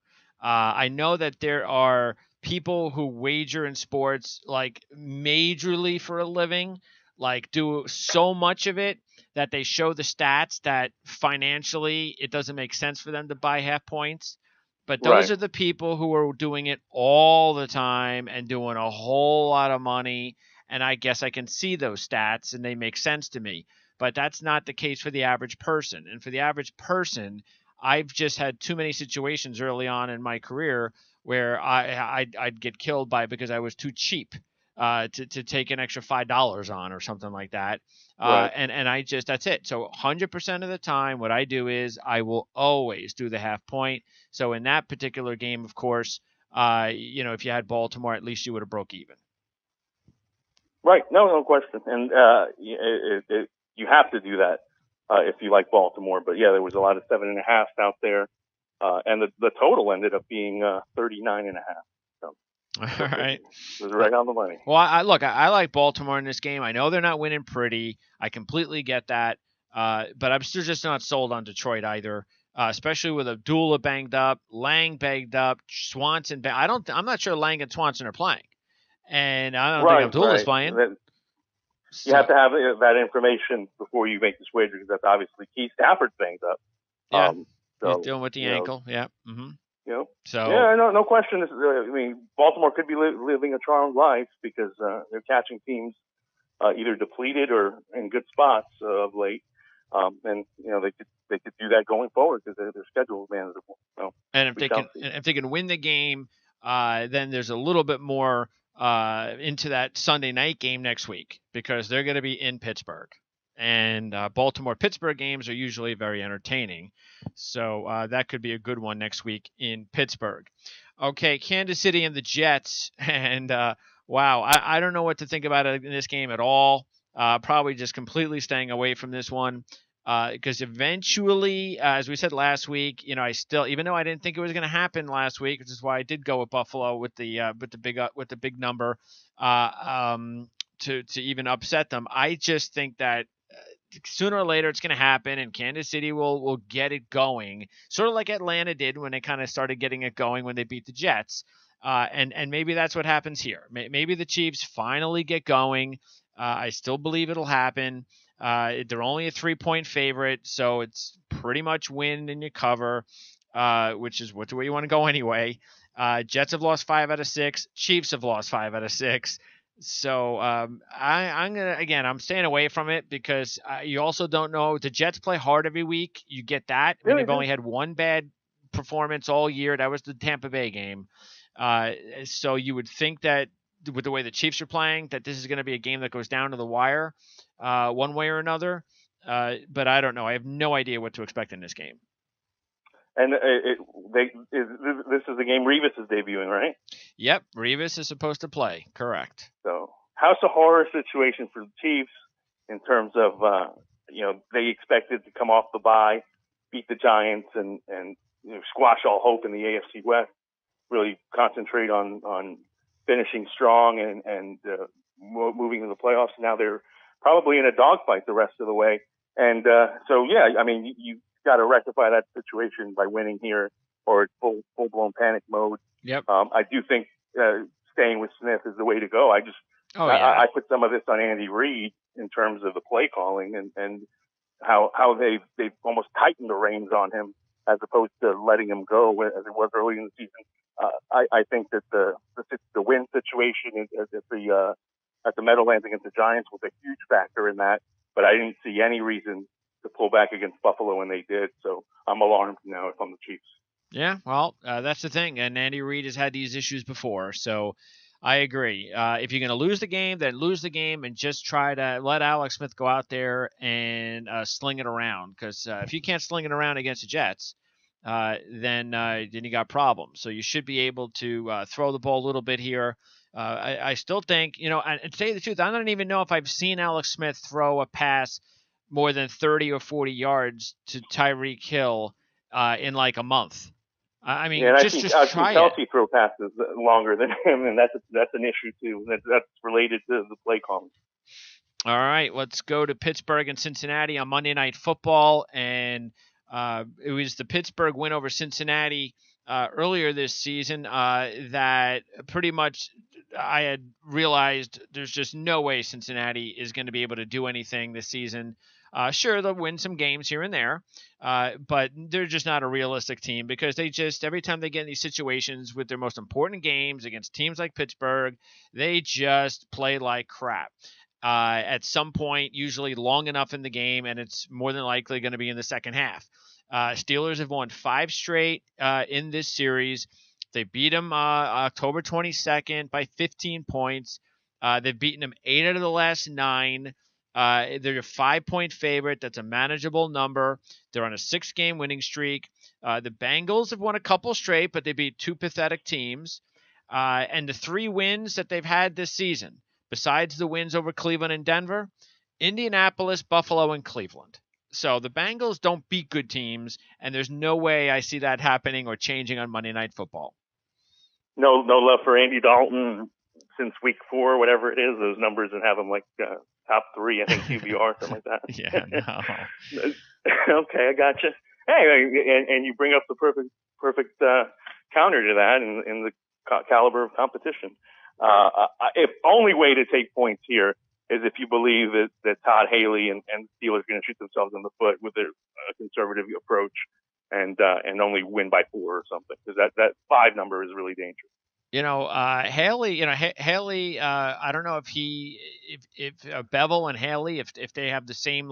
I know that there are people who wager in sports like majorly for a living, like do so much of it that they show the stats that financially it doesn't make sense for them to buy half points. But those are the people who are doing it all the time and doing a whole lot of money. And I guess I can see those stats and they make sense to me. But that's not the case for the average person. And for the average person, I've just had too many situations early on in my career where I'd get killed because I was too cheap to take an extra $5 on or something like that. And I just, that's it. So 100% of the time, what I do is I will always do the half point. So in that particular game, of course, if you had Baltimore, at least you would have broke even. Right. No question. And you have to do that if you like Baltimore. But yeah, there was a lot of 7.5 out there. And the total ended up being 39.5. So. All right. It was right on the money. Well, I like Baltimore in this game. I know they're not winning pretty. I completely get that. But I'm still just not sold on Detroit either, especially with Abdullah banged up, Lang banged up, Swanson. I'm not sure Lang and Swanson are playing, and I don't think Abdullah's playing. You have to have that information before you make this wager because that's obviously key. Stafford's banged up. Yeah. He's dealing with the ankle. Yeah. Mm-hmm. No question. Baltimore could be living a charmed life because they're catching teams either depleted or in good spots of late, and they could do that going forward because their schedule is manageable. So, and if they can win the game, then there's a little bit more into that Sunday night game next week because they're going to be in Pittsburgh. And Baltimore-Pittsburgh games are usually very entertaining. So that could be a good one next week in Pittsburgh. Okay, Kansas City and the Jets. And, wow, I don't know what to think about it in this game at all. Probably just completely staying away from this one. Because eventually, as we said last week, I still, even though I didn't think it was going to happen last week, which is why I did go with Buffalo with the big number to even upset them. I just think that sooner or later it's going to happen, and Kansas City will get it going, sort of like Atlanta did when they kind of started getting it going when they beat the Jets. And maybe that's what happens here. Maybe the Chiefs finally get going. I still believe it'll happen. They're only a 3-point favorite, so it's pretty much win and you cover, which is the way you want to go anyway. Jets have lost 5 out of 6. Chiefs have lost 5 out of 6. So I'm staying away from it because you also don't know. The Jets play hard every week. You get that. I mean, they've only had one bad performance all year. That was the Tampa Bay game. So you would think that with the way the Chiefs are playing, that this is going to be a game that goes down to the wire, one way or another. But I don't know. I have no idea what to expect in this game. And this is the game Revis is debuting, right? Yep, Revis is supposed to play. Correct. So, house of horror situation for the Chiefs in terms of they expected to come off the bye, beat the Giants, and squash all hope in the AFC West. Really concentrate on finishing strong and moving to the playoffs. Now they're probably in a dogfight the rest of the way. And you got to rectify that situation by winning here, or it's full blown panic mode. Yep. I do think staying with Smith is the way to go. I put some of this on Andy Reid in terms of the play calling and how they've almost tightened the reins on him as opposed to letting him go as it was early in the season. I think that the win situation at the Meadowlands against the Giants was a huge factor in that, but I didn't see any reason to pull back against Buffalo when they did. So I'm alarmed now if I'm the Chiefs. Yeah, well, that's the thing. And Andy Reid has had these issues before. So I agree. If you're going to lose the game, then lose the game and just try to let Alex Smith go out there and sling it around. Because if you can't sling it around against the Jets, then you got problems. So you should be able to throw the ball a little bit here. I still think, and to tell you the truth, I don't even know if I've seen Alex Smith throw a pass more than 30 or 40 yards to Tyreek Hill in like a month. I mean, just try it. Kelsey throw passes longer than him, and that's an issue too. That's related to the play calling. All right, let's go to Pittsburgh and Cincinnati on Monday Night Football, and it was the Pittsburgh win over Cincinnati earlier this season that pretty much I had realized there's just no way Cincinnati is going to be able to do anything this season. Sure, they'll win some games here and there, but they're just not a realistic team because they just, every time they get in these situations with their most important games against teams like Pittsburgh, they just play like crap. At some point, usually long enough in the game, and it's more than likely going to be in the second half. Steelers have won 5 straight in this series. They beat them October 22nd by 15 points. They've beaten them 8 out of the last 9. They're a 5-point favorite. That's a manageable number. They're on a 6-game winning streak. The Bengals have won a couple straight, but they beat 2 pathetic teams. And the 3 wins that they've had this season, besides the wins over Cleveland and Denver, Indianapolis, Buffalo, and Cleveland. So the Bengals don't beat good teams, and there's no way I see that happening or changing on Monday Night Football. No love for Andy Dalton since week 4, whatever it is, those numbers, and have him like top 3, I think QBR, something like that. Yeah, no. Okay, I gotcha. Hey, and you bring up the perfect counter to that in the caliber of competition. If only way to take points here is if you believe that Todd Haley and Steelers are going to shoot themselves in the foot with a conservative approach and only win by 4 or something, because that 5 number is really dangerous. Haley, Haley, I don't know if Bevel and Haley, if they have the same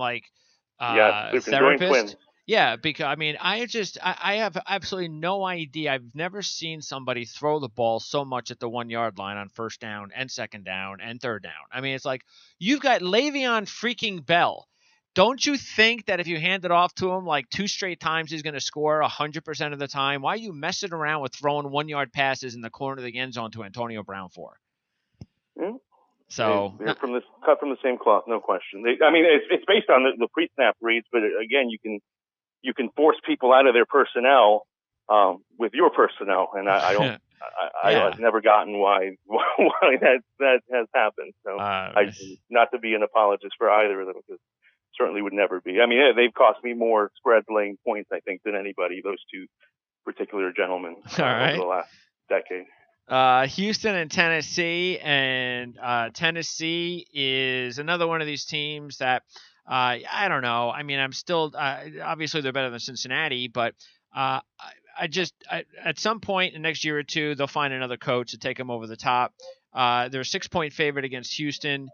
therapist. Yeah, because I have absolutely no idea. I've never seen somebody throw the ball so much at the 1-yard line on first down and second down and third down. I mean, it's like you've got Le'Veon freaking Bell. Don't you think that if you hand it off to him like 2 straight times, he's going to score 100% of the time? Why are you messing around with throwing 1-yard passes in the corner of the end zone to Antonio Brown for? Mm-hmm. So they're cut from the same cloth, no question. It's based on the pre-snap reads, but again, you can force people out of their personnel with your personnel, and I've never gotten why that has happened. So not to be an apologist for either of them, because certainly would never be. I mean, they've cost me more spread laying points, I think, than anybody, those 2 particular gentlemen over the last decade. Houston and Tennessee, and Tennessee is another one of these teams that I don't know. I mean, I'm still obviously they're better than Cincinnati, but at some point in the next year or two, they'll find another coach to take them over the top. They're a 6-point favorite against Houston.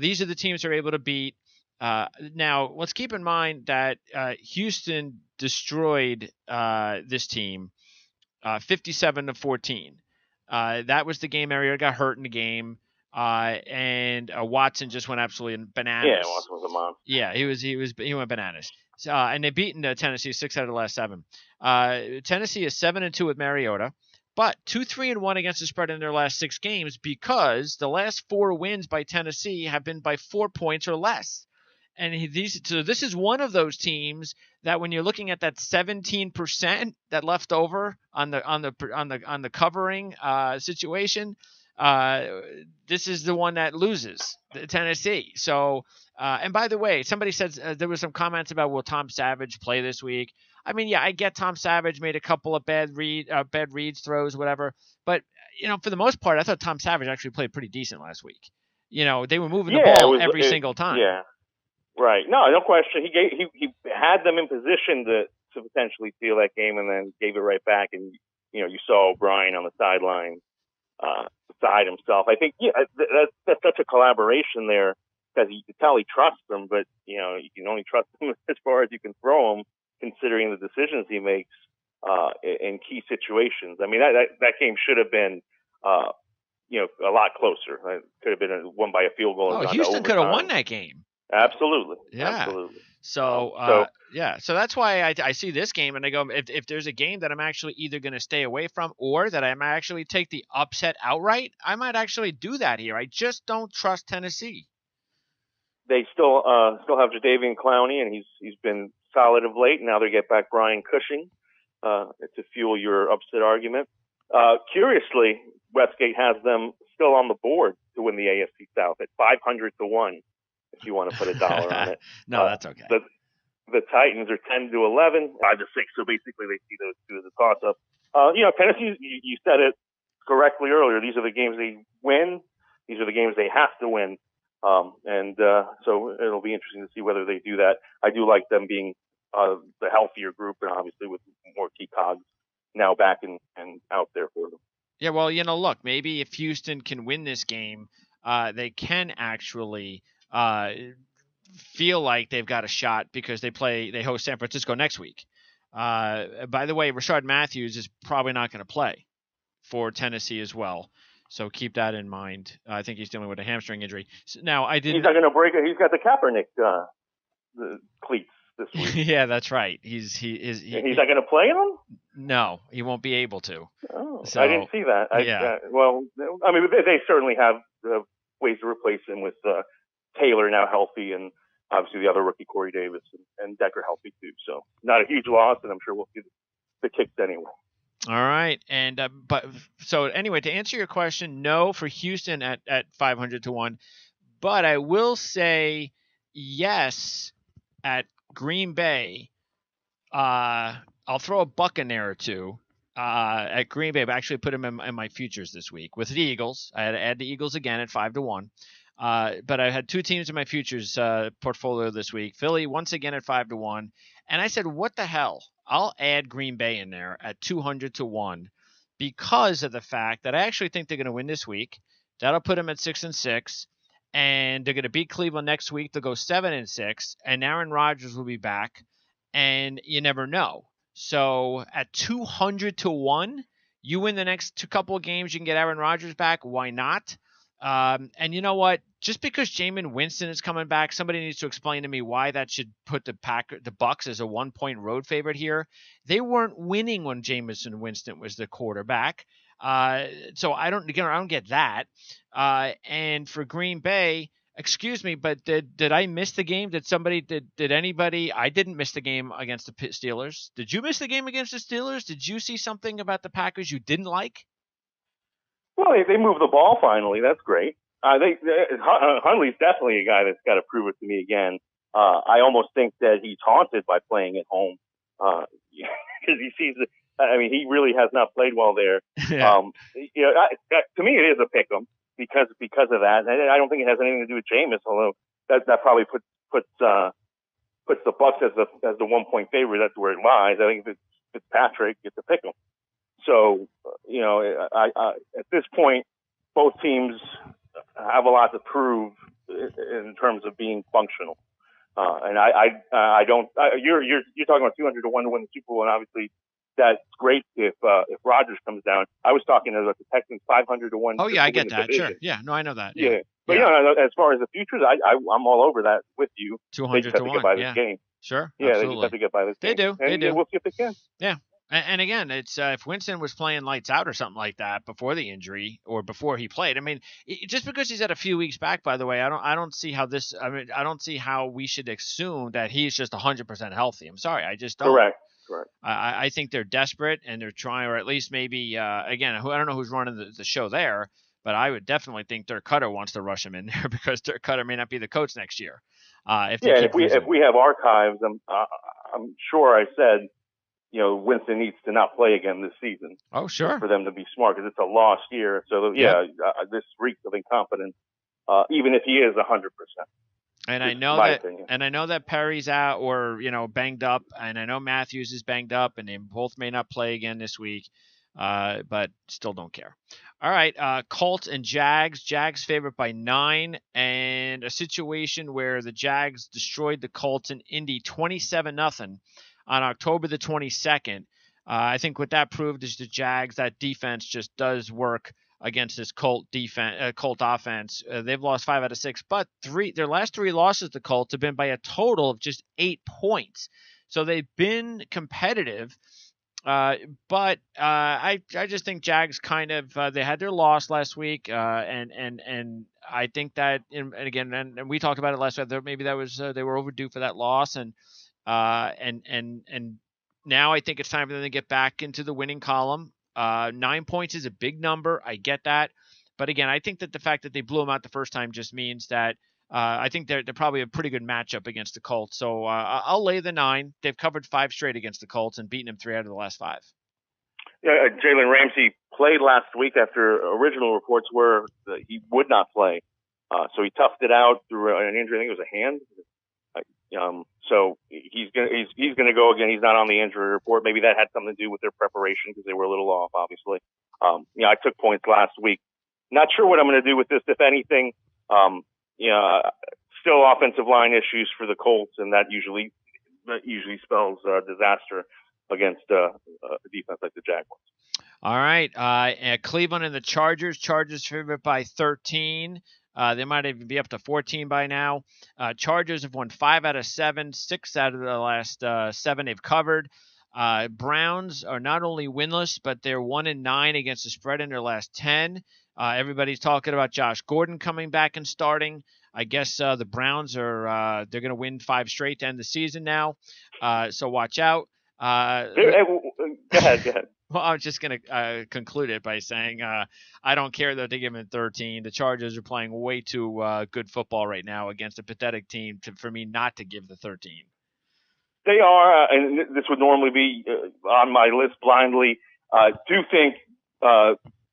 These are the teams they're able to beat. Now, let's keep in mind that Houston destroyed this team 57-14. That was the game. Mariota got hurt in the game, and Watson just went absolutely bananas. Yeah, Watson was a monster. Yeah, he went bananas. And they've beaten Tennessee 6 out of the last 7. Tennessee is 7-2 with Mariota, but 2-3-1 against the spread in their last 6 games because the last 4 wins by Tennessee have been by 4 points or less. And so this is one of those teams that when you're looking at that 17% that left over on the covering situation, this is the one that loses, Tennessee. So, and by the way, somebody said there was some comments about will Tom Savage play this week. I mean, yeah, I get Tom Savage made a couple of bad reads, throws, whatever. But for the most part, I thought Tom Savage actually played pretty decent last week. They were moving the ball every single time. Yeah. Right. No question. He had them in position to potentially steal that game and then gave it right back. And, you saw O'Brien on the sideline beside himself. I think, that's such a collaboration there because you can tell he trusts them, but, you can only trust him as far as you can throw him considering the decisions he makes in key situations. I mean, that game should have been, a lot closer. It could have been won by a field goal. Oh, Houston could have won that game. Absolutely. Yeah. Absolutely. So that's why I see this game and I go, if there's a game that I'm actually either going to stay away from or that I might actually take the upset outright, I might actually do that here. I just don't trust Tennessee. They still have Jadeveon Clowney, and he's been solid of late. Now they get back Brian Cushing to fuel your upset argument. Curiously, Westgate has them still on the board to win the AFC South at 500-1. If you want to put $1 on it. No, that's okay. The Titans are 10-11, 5-6. So basically, they see those two as a toss-up. Tennessee, you said it correctly earlier. These are the games they win. These are the games they have to win. So it'll be interesting to see whether they do that. I do like them being the healthier group, and obviously with more key cogs now back and out there for them. Yeah, well, look, maybe if Houston can win this game, they can actually feel like they've got a shot because they host San Francisco next week. By the way, Rashard Matthews is probably not going to play for Tennessee as well. So keep that in mind. I think he's dealing with a hamstring injury. Now, he's not going to break it. He's got the Kaepernick the cleats this week. Yeah, that's right. He's not going to play in them? No, he won't be able to. Oh, so, I didn't see that. They certainly have ways to replace him with Taylor now healthy, and obviously the other rookie Corey Davis and Decker healthy too. So not a huge loss, and I'm sure we'll see the kicks anyway. All right, and so anyway, to answer your question, no for Houston at 500-1, but I will say yes at Green Bay. I'll throw a buck in there or two at Green Bay, but actually put him in my futures this week with the Eagles. I had to add the Eagles again at 5-1. But I had 2 teams in my futures portfolio this week. Philly once again at 5-1, and I said, "What the hell? I'll add Green Bay in there at 200-1 because of the fact that I actually think they're going to win this week. That'll put them at 6-6, and they're going to beat Cleveland next week. They'll go 7-6, and Aaron Rodgers will be back, and you never know. So at 200-1, you win the next couple of games, you can get Aaron Rodgers back. Why not? And you know what? Just because Jameis Winston is coming back, somebody needs to explain to me why that should put the Bucs as a 1-point road favorite here. They weren't winning when Jameis Winston was the quarterback. So I don't get that. And for Green Bay, excuse me, but did I miss the game? Did anybody? I didn't miss the game against the Steelers. Did you miss the game against the Steelers? Did you see something about the Packers you didn't like? Well, they moved the ball finally. That's great. Hundley's definitely a guy that's got to prove it to me again. I almost think that he's haunted by playing at home because he sees it. I mean, he really has not played well there. Yeah. To me, it is a pick 'em because of that. And I don't think it has anything to do with Jameis, although that probably puts the Bucks as the 1-point favorite. That's where it lies. I think if it's Fitzpatrick, it's a pick 'em. So I at this point, both teams have a lot to prove in terms of being functional. And I don't. You're talking about 200 to 1 to win the Super Bowl, and obviously that's great if Rodgers comes down. I was talking about the Texans 500 to 1. Oh yeah, to I get that. Division. Sure. Yeah. No, I know that. Yeah. But as far as the futures, I'm all over that with you. 200 to 1. Get by this game. Sure. Yeah, absolutely. they just have to get by this game. They do. We'll see if they can. Yeah. And again, it's if Winston was playing lights out or something like that before the injury or before he played. I mean, just because he's had a few weeks back, by the way, I don't see how this. I mean, I don't see how we should assume that he's just 100% healthy. I'm sorry, I just don't. Correct. I think they're desperate and they're trying, or at least maybe again, I don't know who's running the show there, but I would definitely think Dirk Cutter wants to rush him in there because Dirk Cutter may not be the coach next year. If we have archives, I'm sure I said. Winston needs to not play again this season. Oh, sure. For them to be smart, because it's a lost year. So, this reeks of incompetence, even if he is 100%. And I know that Perry's out or banged up, and I know Matthews is banged up, and they both may not play again this week. But still don't care. All right, Colts and Jags. Jags favored by 9, and a situation where the Jags destroyed the Colts in Indy 27-0. On October the 22nd. I think what that proved is the Jags, that defense just does work against this Colt offense. They've lost 5 out of 6, but their last 3 losses to Colts have been by a total of just 8 points. So they've been competitive. But I just think Jags kind of they had their loss last week, and I think that and we talked about it last week. Maybe that was they were overdue for that loss, and now I think it's time for them to get back into the winning column. 9 points is a big number. I get that. But again, I think that the fact that they blew them out the first time just means that I think they're probably a pretty good matchup against the Colts. So I'll lay the 9. They've covered 5 straight against the Colts and beaten them 3 out of the last 5. Yeah, Jalen Ramsey played last week after original reports were that he would not play. So he toughed it out through an injury. I think it was a hand. So he's gonna go again. He's not on the injury report. Maybe that had something to do with their preparation because they were a little off, obviously. I took points last week. Not sure what I'm going to do with this, if anything. Still offensive line issues for the Colts, and that usually spells disaster against a defense like the Jaguars. All right, Cleveland and the Chargers. Chargers favored by 13. They might even be up to 14 by now. Chargers have won 5 out of 7, 6 out of the last 7 they've covered. Browns are not only winless, but they're 1-9 against the spread in their last 10. Everybody's talking about Josh Gordon coming back and starting. I guess the Browns are they're going to win 5 straight to end the season now. So watch out. Go ahead. Well, I was just going to conclude it by saying I don't care that they give him 13. The Chargers are playing way too good football right now against a pathetic team for me not to give the 13. They are, and this would normally be on my list blindly. Do think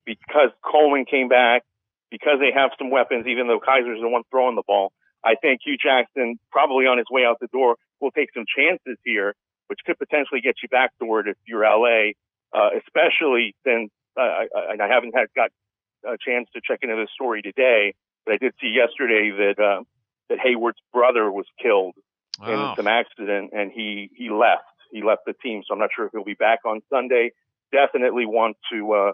because Coleman came back, because they have some weapons, even though Kaiser's the one throwing the ball, I think Hugh Jackson, probably on his way out the door, will take some chances here, which could potentially get you backdoored if you're LA. Especially since I haven't got a chance to check into this story today, but I did see yesterday that Hayward's brother was killed in some accident, and he left. He left the team, so I'm not sure if he'll be back on Sunday. Definitely want to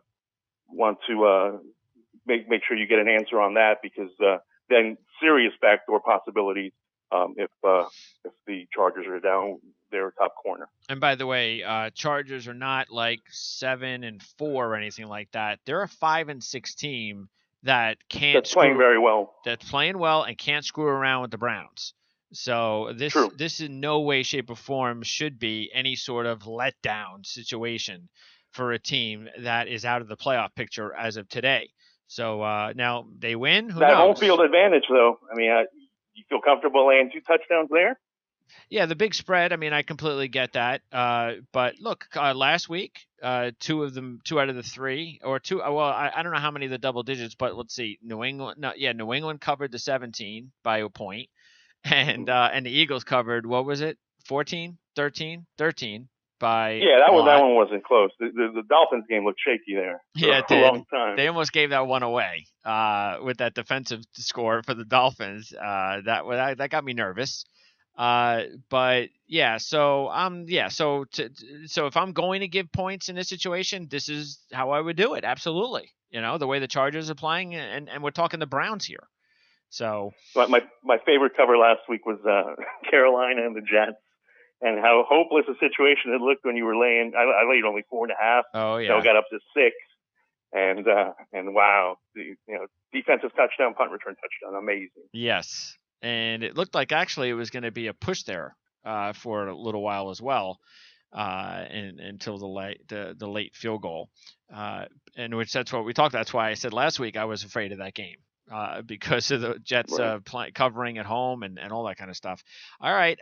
make sure you get an answer on that, because then serious backdoor possibilities if the Chargers are down their top corner. And by the way, Chargers are not like 7-4 or anything like that. They're a 5-6 team that's playing very well. That's playing well and can't screw around with the Browns. So this in no way, shape, or form should be any sort of letdown situation for a team that is out of the playoff picture as of today. So now they win. Who knows? Home field advantage, though. I mean, you feel comfortable laying 2 touchdowns there? Yeah, the big spread. I mean, I completely get that. But look, last week, 2 out of the 3, or 2. Well, I don't know how many of the double digits, but let's see. New England covered the 17 by a point, and the Eagles covered, what was it, 14, 13, 13 by Yeah, a that lot. one wasn't close. The Dolphins game looked shaky there for Yeah, it a did. long time. They almost gave that one away with that defensive score for the Dolphins. That got me nervous. But yeah, so so if I'm going to give points in this situation, this is how I would do it. Absolutely, the way the Chargers are playing, and we're talking the Browns here. So My favorite cover last week was Carolina and the Jets, and how hopeless a situation it looked when you were laying. I laid only 4.5. oh So yeah, it got up to 6, and wow, the defensive touchdown, punt return touchdown, amazing. yes, and it looked like actually it was going to be a push there for a little while as well. Until the late field goal, and which that's what we talked. That's why I said last week I was afraid of that game because of the Jets covering at home and all that kind of stuff. All right,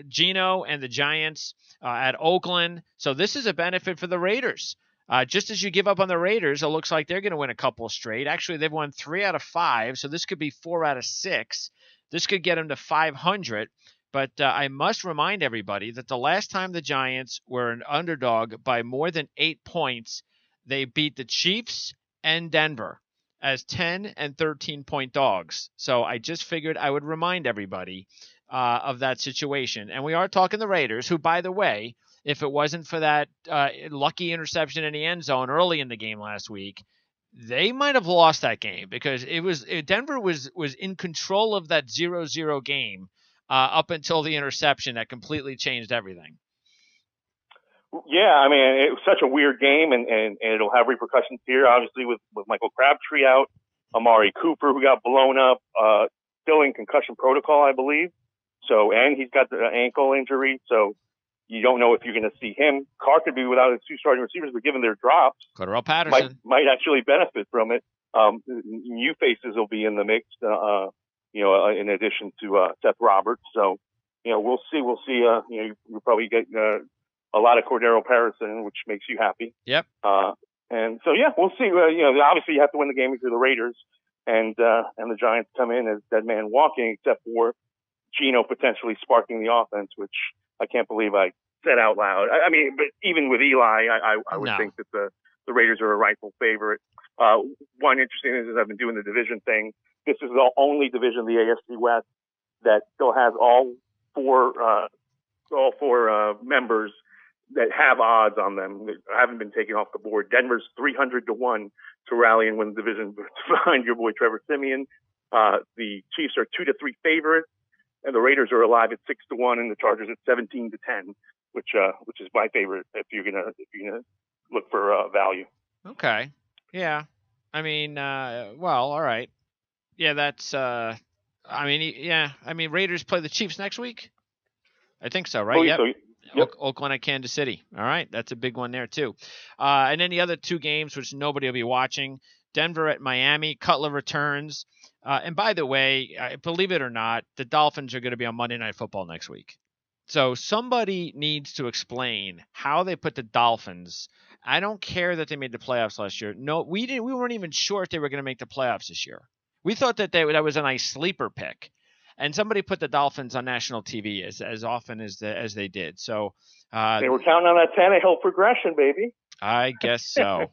Geno and the Giants at Oakland. So this is a benefit for the Raiders. Just as you give up on the Raiders, it looks like they're going to win a couple straight. Actually, they've won 3 out of 5, so this could be 4 out of 6. This could get them to 500. But I must remind everybody that the last time the Giants were an underdog by more than 8 points, they beat the Chiefs and Denver as 10 and 13-point dogs. So I just figured I would remind everybody of that situation. And we are talking the Raiders, who, by the way, if it wasn't for that lucky interception in the end zone early in the game last week, they might have lost that game because Denver was in control of that 0-0 game up until the interception that completely changed everything. Yeah, I mean, it was such a weird game, and it'll have repercussions here, obviously, with Michael Crabtree out, Amari Cooper, who got blown up, still in concussion protocol, I believe. So, and he's got the ankle injury, so you don't know if you're going to see him. Carr could be without his 2 starting receivers, but given their drops, Cordell Patterson might actually benefit from it. New faces will be in the mix, in addition to Seth Roberts. So, we'll see. You'll probably get a lot of Cordero Patterson, which makes you happy. Yep. And so, yeah, we'll see. Obviously you have to win the game if you're the Raiders, and the Giants come in as dead man walking, except for Geno potentially sparking the offense, which I can't believe I said out loud. I mean, but even with Eli, I would think that the Raiders are a rightful favorite. One interesting thing is I've been doing the division thing. This is the only division, the AFC West, that still has all four members that have odds on them that haven't been taken off the board. Denver's 300-1 to rally and win the division behind your boy Trevor Siemian. The Chiefs are 2-3 favorites, and the Raiders are alive at 6-1, and the Chargers at 17-10, which is my favorite if you're gonna look for value. Okay. Yeah. I mean, well, all right. Yeah, that's. I mean, Raiders play the Chiefs next week. I think so, right? Yep. So, yep. Oakland at Kansas City. All right, that's a big one there too. And then the other 2 games, which nobody will be watching: Denver at Miami. Cutler returns. And by the way, believe it or not, the Dolphins are going to be on Monday Night Football next week. So somebody needs to explain how they put the Dolphins. I don't care that they made the playoffs last year. No, we didn't. We weren't even sure if they were going to make the playoffs this year. We thought that that was a nice sleeper pick. And somebody put the Dolphins on national TV as often as they did. So they were counting on that Tannehill progression, baby. I guess so.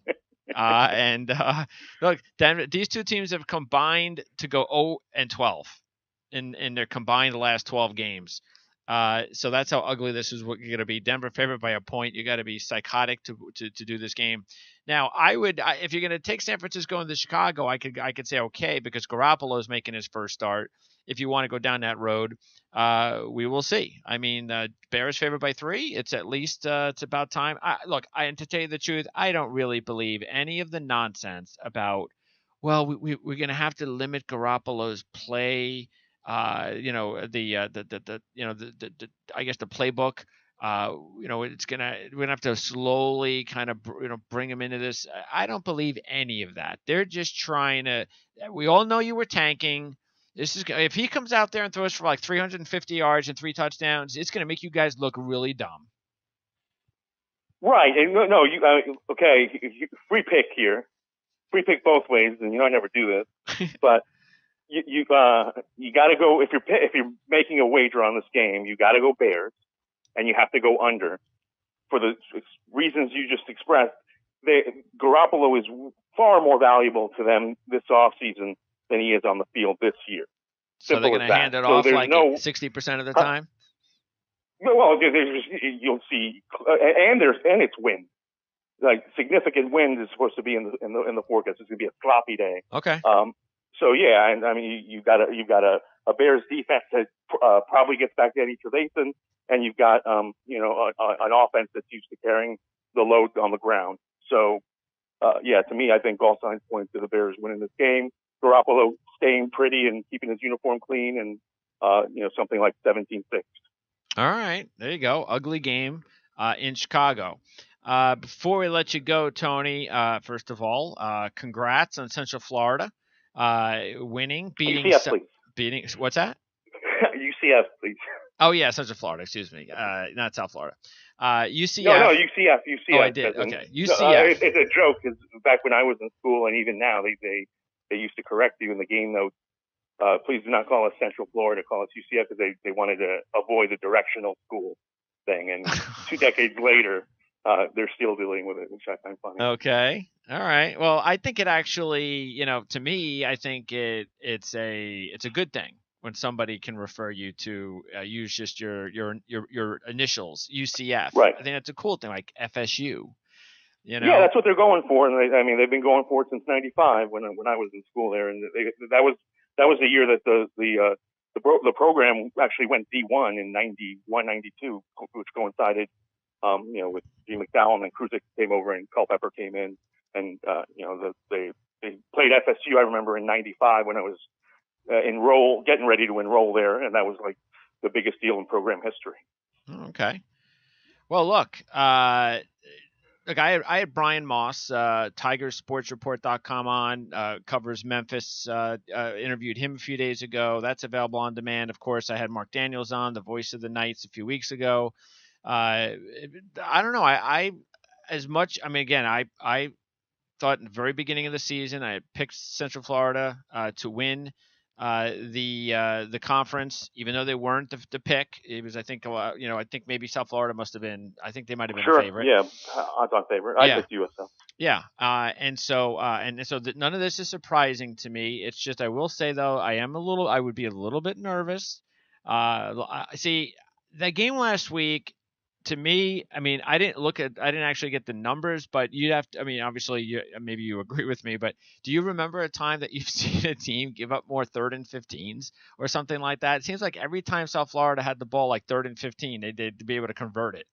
Look, Denver, these 2 teams have combined to go 0-12 in their combined last 12 games. So that's how ugly this is going to be. Denver favored by a point. You got to be psychotic to do this game. Now, if you're going to take San Francisco into Chicago, I could say okay because Garoppolo is making his first start. If you want to go down that road, we will see. I mean, Bears favored by 3. It's at least it's about time. To tell you the truth, I don't really believe any of the nonsense about. Well, we're going to have to limit Garoppolo's play. I guess the playbook. We're gonna have to slowly kind of bring him into this. I don't believe any of that. They're just trying to. We all know you were tanking. If he comes out there and throws for like 350 yards and 3 touchdowns, it's gonna make you guys look really dumb. Right. And okay. Free pick here. Free pick both ways, and I never do this, but you got to go if you're making a wager on this game, you got to go Bears, and you have to go under for the reasons you just expressed. Garoppolo is far more valuable to them this offseason than he is on the field this year. So they're Simple going as to that. hand it So off there's like no 60% of the time. Well, you'll see, and it's wind. Like significant wind is supposed to be in the forecast. It's going to be a sloppy day. Okay. So yeah, and I mean you've got a Bears defense that probably gets back to Eddie Trevathan, and you've got an offense that's used to carrying the load on the ground. So yeah, to me, I think all signs point to the Bears winning this game. Garoppolo staying pretty and keeping his uniform clean, and something like 17-6. All right, there you go. Ugly game in Chicago. Before we let you go, Tony, first of all, congrats on Central Florida winning, beating, UCF, please. beating. What's that? UCF, please. Oh yeah, Central Florida. Excuse me, not South Florida. UCF. No, UCF. Oh, I did. Okay, UCF. It's a joke because back when I was in school, and even now, they used to correct you in the game notes. Please do not call us Central Florida. Call us UCF because they wanted to avoid the directional school thing. And 2 decades later, they're still dealing with it, which I find funny. Okay. All right. Well, I think it actually, to me, I think it's a good thing when somebody can refer you to use just your initials, UCF. Right. I think that's a cool thing, like FSU. Yeah, that's what they're going for, and they've been going for it since '95 when I was in school there, and that was the year that the program actually went D1 in '91, '92, which coincided, with G. McDowell, and Kruzik came over and Culpepper came in, and they played FSU. I remember in '95 when I was getting ready to enroll there, and that was like the biggest deal in program history. Okay. Well, look, Look, I had Brian Moss, TigerSportsReport.com on, covers Memphis, interviewed him a few days ago. That's available on demand. Of course, I had Mark Daniels on, the voice of the Knights, a few weeks ago. I don't know. I thought in the very beginning of the season, I had picked Central Florida to win the conference, even though they weren't the pick. It was, I think, I think maybe South Florida must have been. I think they might have been the favorite. Yeah, odds on favorite. I picked USF. Yeah, and so none of this is surprising to me. It's just, I will say though, I would be a little bit nervous. See, that game last week, to me, I mean, I didn't actually get the numbers, but you'd have to, I mean, obviously, maybe you agree with me, but do you remember a time that you've seen a team give up more 3rd and 15s or something like that? It seems like every time South Florida had the ball, like 3rd and 15, they did to be able to convert it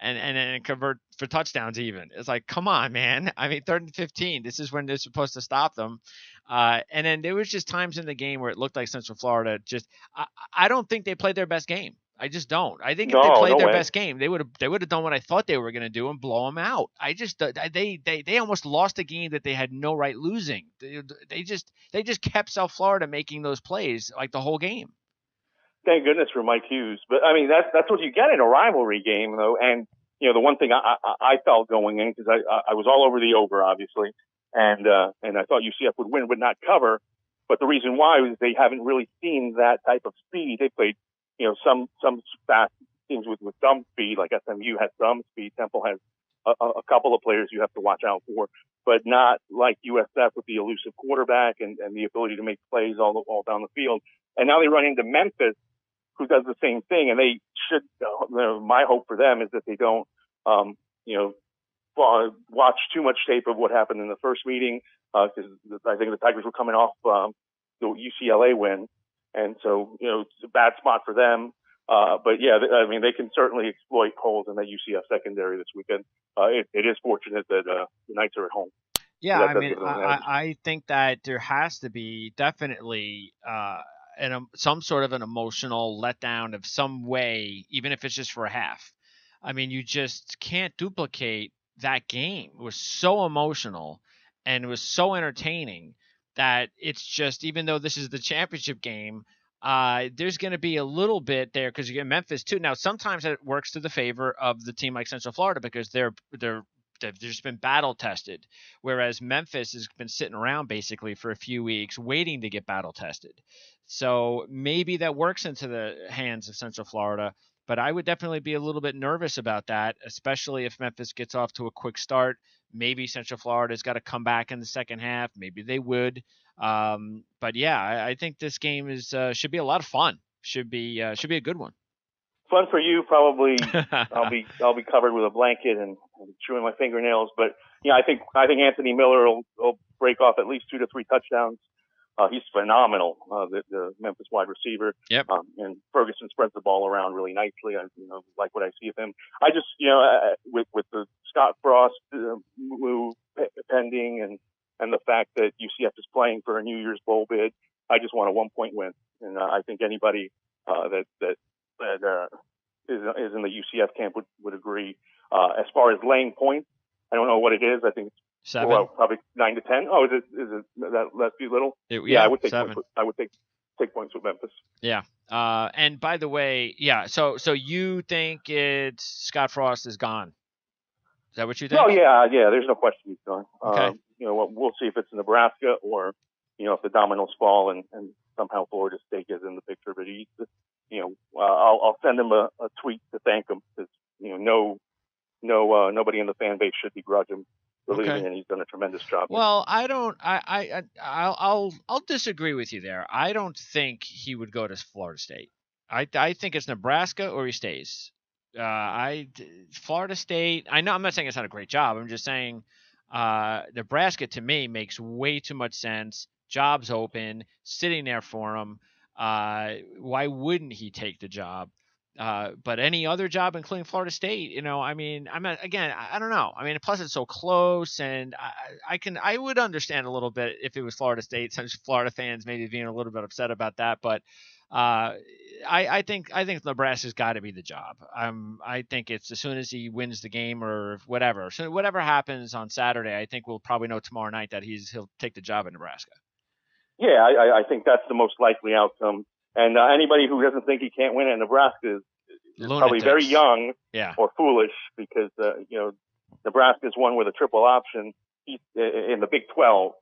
and convert for touchdowns even. It's like, come on, man. I mean, 3rd and 15, this is when they're supposed to stop them. And then there was just times in the game where it looked like Central Florida I don't think they played their best game. I just don't. I think if they played their best game, they would have done what I thought they were going to do and blow them out. They almost lost a game that they had no right losing. They just kept South Florida making those plays like the whole game. Thank goodness for Mike Hughes. But I mean, that's what you get in a rivalry game, though. And the one thing I felt going in, because I was all over the over, obviously, and I thought UCF would win, would not cover. But the reason why was they haven't really seen that type of speed. They played some fast teams with some speed, like SMU has some speed. Temple has a couple of players you have to watch out for, but not like USF with the elusive quarterback and the ability to make plays all down the field. And now they run into Memphis, who does the same thing. And they should, my hope for them is that they don't, watch too much tape of what happened in the first meeting, because I think the Tigers were coming off the UCLA win. And so, it's a bad spot for them. But yeah, I mean, they can certainly exploit holes in that UCF secondary this weekend. It is fortunate that the Knights are at home. Yeah, so I mean, I think that there has to be definitely some sort of an emotional letdown of some way, even if it's just for a half. I mean, you just can't duplicate that game. It was so emotional and it was so entertaining that it's just, even though this is the championship game, there's going to be a little bit there because you get Memphis too. Now, sometimes it works to the favor of the team like Central Florida because they're just been battle tested, whereas Memphis has been sitting around basically for a few weeks waiting to get battle tested. So maybe that works into the hands of Central Florida, but I would definitely be a little bit nervous about that, especially if Memphis gets off to a quick start. Maybe Central Florida's got to come back in the second half. Maybe they would. But yeah, I think this game is should be a lot of fun. Should be a good one. Fun for you, probably. I'll be covered with a blanket and chewing my fingernails. But yeah, I think Anthony Miller will break off at least 2 to 3 touchdowns. He's phenomenal, the Memphis wide receiver. Yep. And Ferguson spreads the ball around really nicely. I like what I see of him. I just with the Scott Frost move pending and the fact that UCF is playing for a New Year's Bowl bid, I just want a 1-point win. And I think anybody that is in the UCF camp would agree. As far as laying points, I don't know what it is. I think it's 7. Well, probably 9 to 10. Oh, is it that too little? Yeah, I would take 7. Points. I would take points with Memphis. Yeah. And by the way, yeah. So you think it's Scott Frost is gone? Is that what you think? Oh yeah. There's no question he's gone. Okay. We'll see if it's Nebraska or if the dominoes fall and somehow Florida State is in the picture. But I'll send him a tweet to thank him because nobody in the fan base should begrudge him for leaving, and he's done a tremendous job. Well, I'll disagree with you there. I don't think he would go to Florida State. I think it's Nebraska or he stays. Florida State. I'm not saying it's not a great job. I'm just saying Nebraska to me makes way too much sense. Job's open, sitting there for him. Why wouldn't he take the job? But any other job, including Florida State, I don't know. I mean, plus it's so close, and I would understand a little bit if it was Florida State, since Florida fans maybe being a little bit upset about that. But I think Nebraska's got to be the job. I think it's as soon as he wins the game or whatever. So whatever happens on Saturday, I think we'll probably know tomorrow night that he'll take the job in Nebraska. Yeah, I think that's the most likely outcome. And anybody who doesn't think he can't win at Nebraska is probably very young or foolish because, Nebraska is one with a triple option. He's in the Big 12.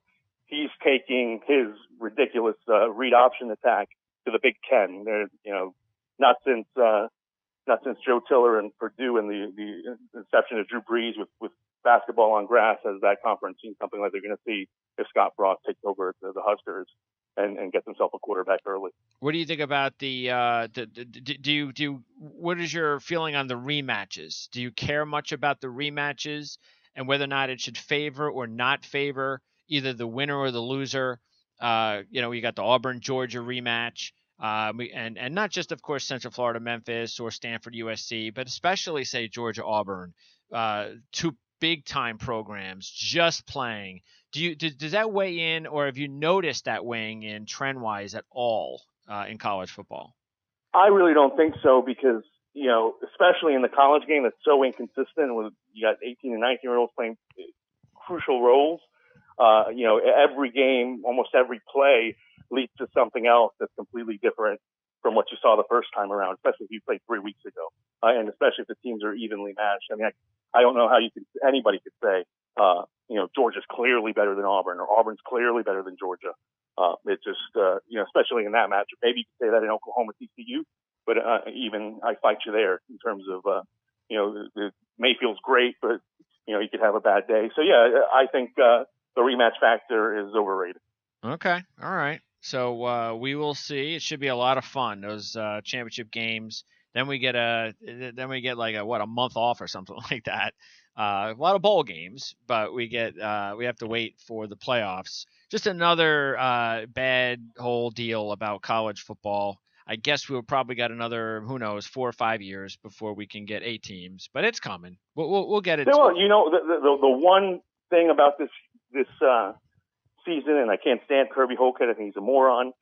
He's taking his ridiculous read option attack to the Big 10. Not since Joe Tiller and Purdue and the inception of Drew Brees with basketball on grass has that conference seen something like they're going to see if Scott Frost takes over the Huskers and gets himself a quarterback early. What do you think about what is your feeling on the rematches? Do you care much about the rematches and whether or not it should favor or not favor either the winner or the loser? You got the Auburn Georgia rematch. And not just, of course, Central Florida, Memphis, or Stanford, USC, but especially, say, Georgia, Auburn, 2 big-time programs just playing. Does that weigh in, or have you noticed that weighing in trend-wise at all in college football? I really don't think so because, especially in the college game, that's so inconsistent. With you got 18 and 19-year-olds playing crucial roles. Every game, almost every play leads to something else that's completely different from what you saw the first time around, especially if you played 3 weeks ago, and especially if the teams are evenly matched. I mean, I don't know how anybody could say, Georgia's clearly better than Auburn or Auburn's clearly better than Georgia. It's just, especially in that matchup. Maybe you could say that in Oklahoma TCU, but even I fight you there in terms of, Mayfield's great, but, you could have a bad day. So, yeah, I think the rematch factor is overrated. Okay. All right. So we will see. It should be a lot of fun, those championship games. Then we get like a month off or something like that. A lot of bowl games, but we have to wait for the playoffs. Just another bad whole deal about college football. I guess we'll probably got another, 4 or 5 years before we can get 8 teams, but it's coming. We'll get it. Well, the one thing about this season, and I can't stand Kirby Holcutt. I think he's a moron.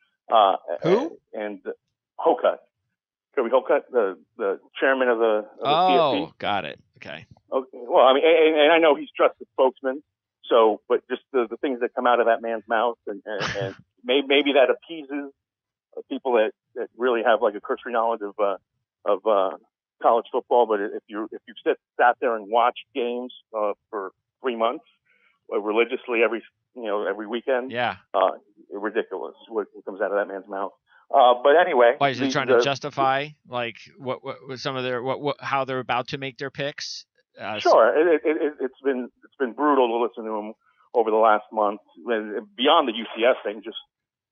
Who? And Holcutt. Kirby Holcutt, the chairman of the CFP. Got it. Okay. Well, I mean, and I know he's trusted spokesman. So, but just the things that come out of that man's mouth, and maybe that appeases people that really have like a cursory knowledge of college football, but if you've sat there and watched games for 3 months religiously every weekend, Yeah. Ridiculous what comes out of that man's mouth. But anyway, why is he trying to justify like what some of their how they're about to make their picks? Sure, it's been brutal to listen to him over the last month, and beyond the UCS thing, just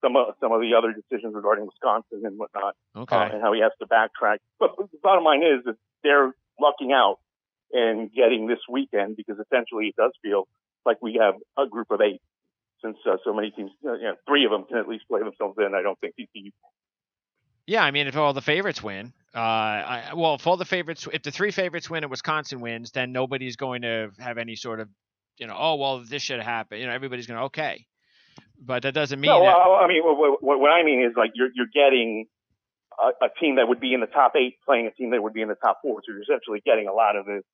some of the other decisions regarding Wisconsin and whatnot, and how he has to backtrack. But the bottom line is that they're lucking out and getting this weekend, because essentially it does feel like we have a group of 8, since so many teams, 3 of them can at least play themselves in. I don't think TCU. Yeah, I mean, if all the favorites win, if the 3 favorites win and Wisconsin wins, then nobody's going to have any sort of, oh, well, this should happen. Everybody's going to, okay. But that doesn't mean. No, I mean, what I mean is, like, you're getting a team that would be in the top 8 playing a team that would be in the top 4. So you're essentially getting a lot of it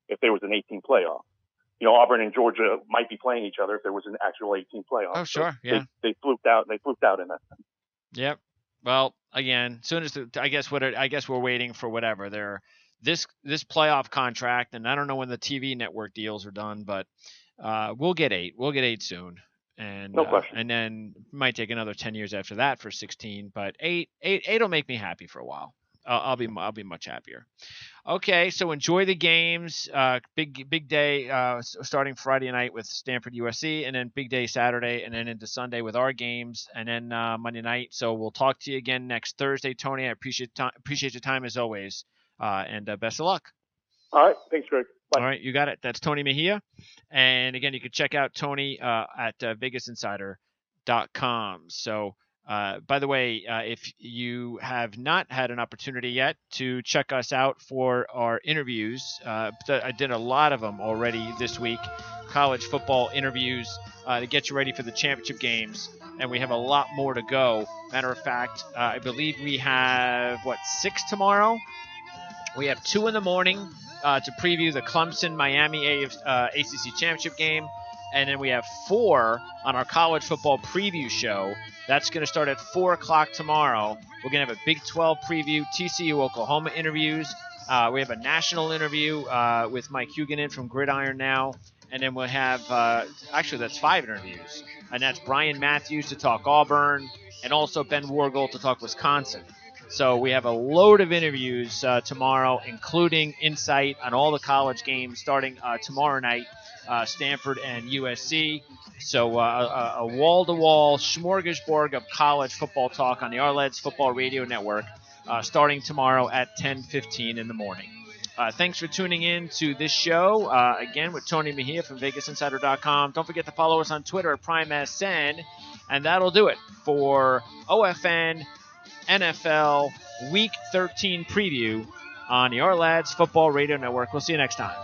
if there was an 18 playoff. Auburn and Georgia might be playing each other if there was an actual 18 playoff. Oh, sure, so yeah. They fluked out. They fluked out in that sense. Yep. Well, again, soon as I guess we're waiting for whatever this playoff contract, and I don't know when the TV network deals are done, but we'll get 8. We'll get 8 soon, and no question. And then it might take another 10 years after that for 16, but 8 will make me happy for a while. I'll be much happier. Okay, so enjoy the games. Big day starting Friday night with Stanford USC, and then big day Saturday, and then into Sunday with our games, and then Monday night. So we'll talk to you again next Thursday, Tony. I appreciate your time as always, and best of luck. All right, thanks, Greg. Bye. All right, you got it. That's Tony Mejia, and again, you can check out Tony at VegasInsider.com. So. By the way, if you have not had an opportunity yet to check us out for our interviews, I did a lot of them already this week, college football interviews to get you ready for the championship games, and we have a lot more to go. Matter of fact, I believe we have, 6 tomorrow? We have 2 in the morning to preview the Clemson-Miami ACC championship game. And then we have 4 on our college football preview show. That's going to start at 4 o'clock tomorrow. We're going to have a Big 12 preview, TCU Oklahoma interviews. We have a national interview with Mike Huguenin from Gridiron Now. And then we'll have, actually that's 5 interviews. And that's Brian Matthews to talk Auburn, and also Ben Wargle to talk Wisconsin. So we have a load of interviews tomorrow, including insight on all the college games starting tomorrow night. Stanford and USC. So a wall-to-wall smorgasbord of college football talk on the Ourlads Football Radio Network starting tomorrow at 10:15 in the morning. Thanks for tuning in to this show, again, with Tony Mejia from VegasInsider.com. Don't forget to follow us on Twitter at PrimeSN, and that'll do it for OFN NFL Week 13 preview on the Ourlads Football Radio Network. We'll see you next time.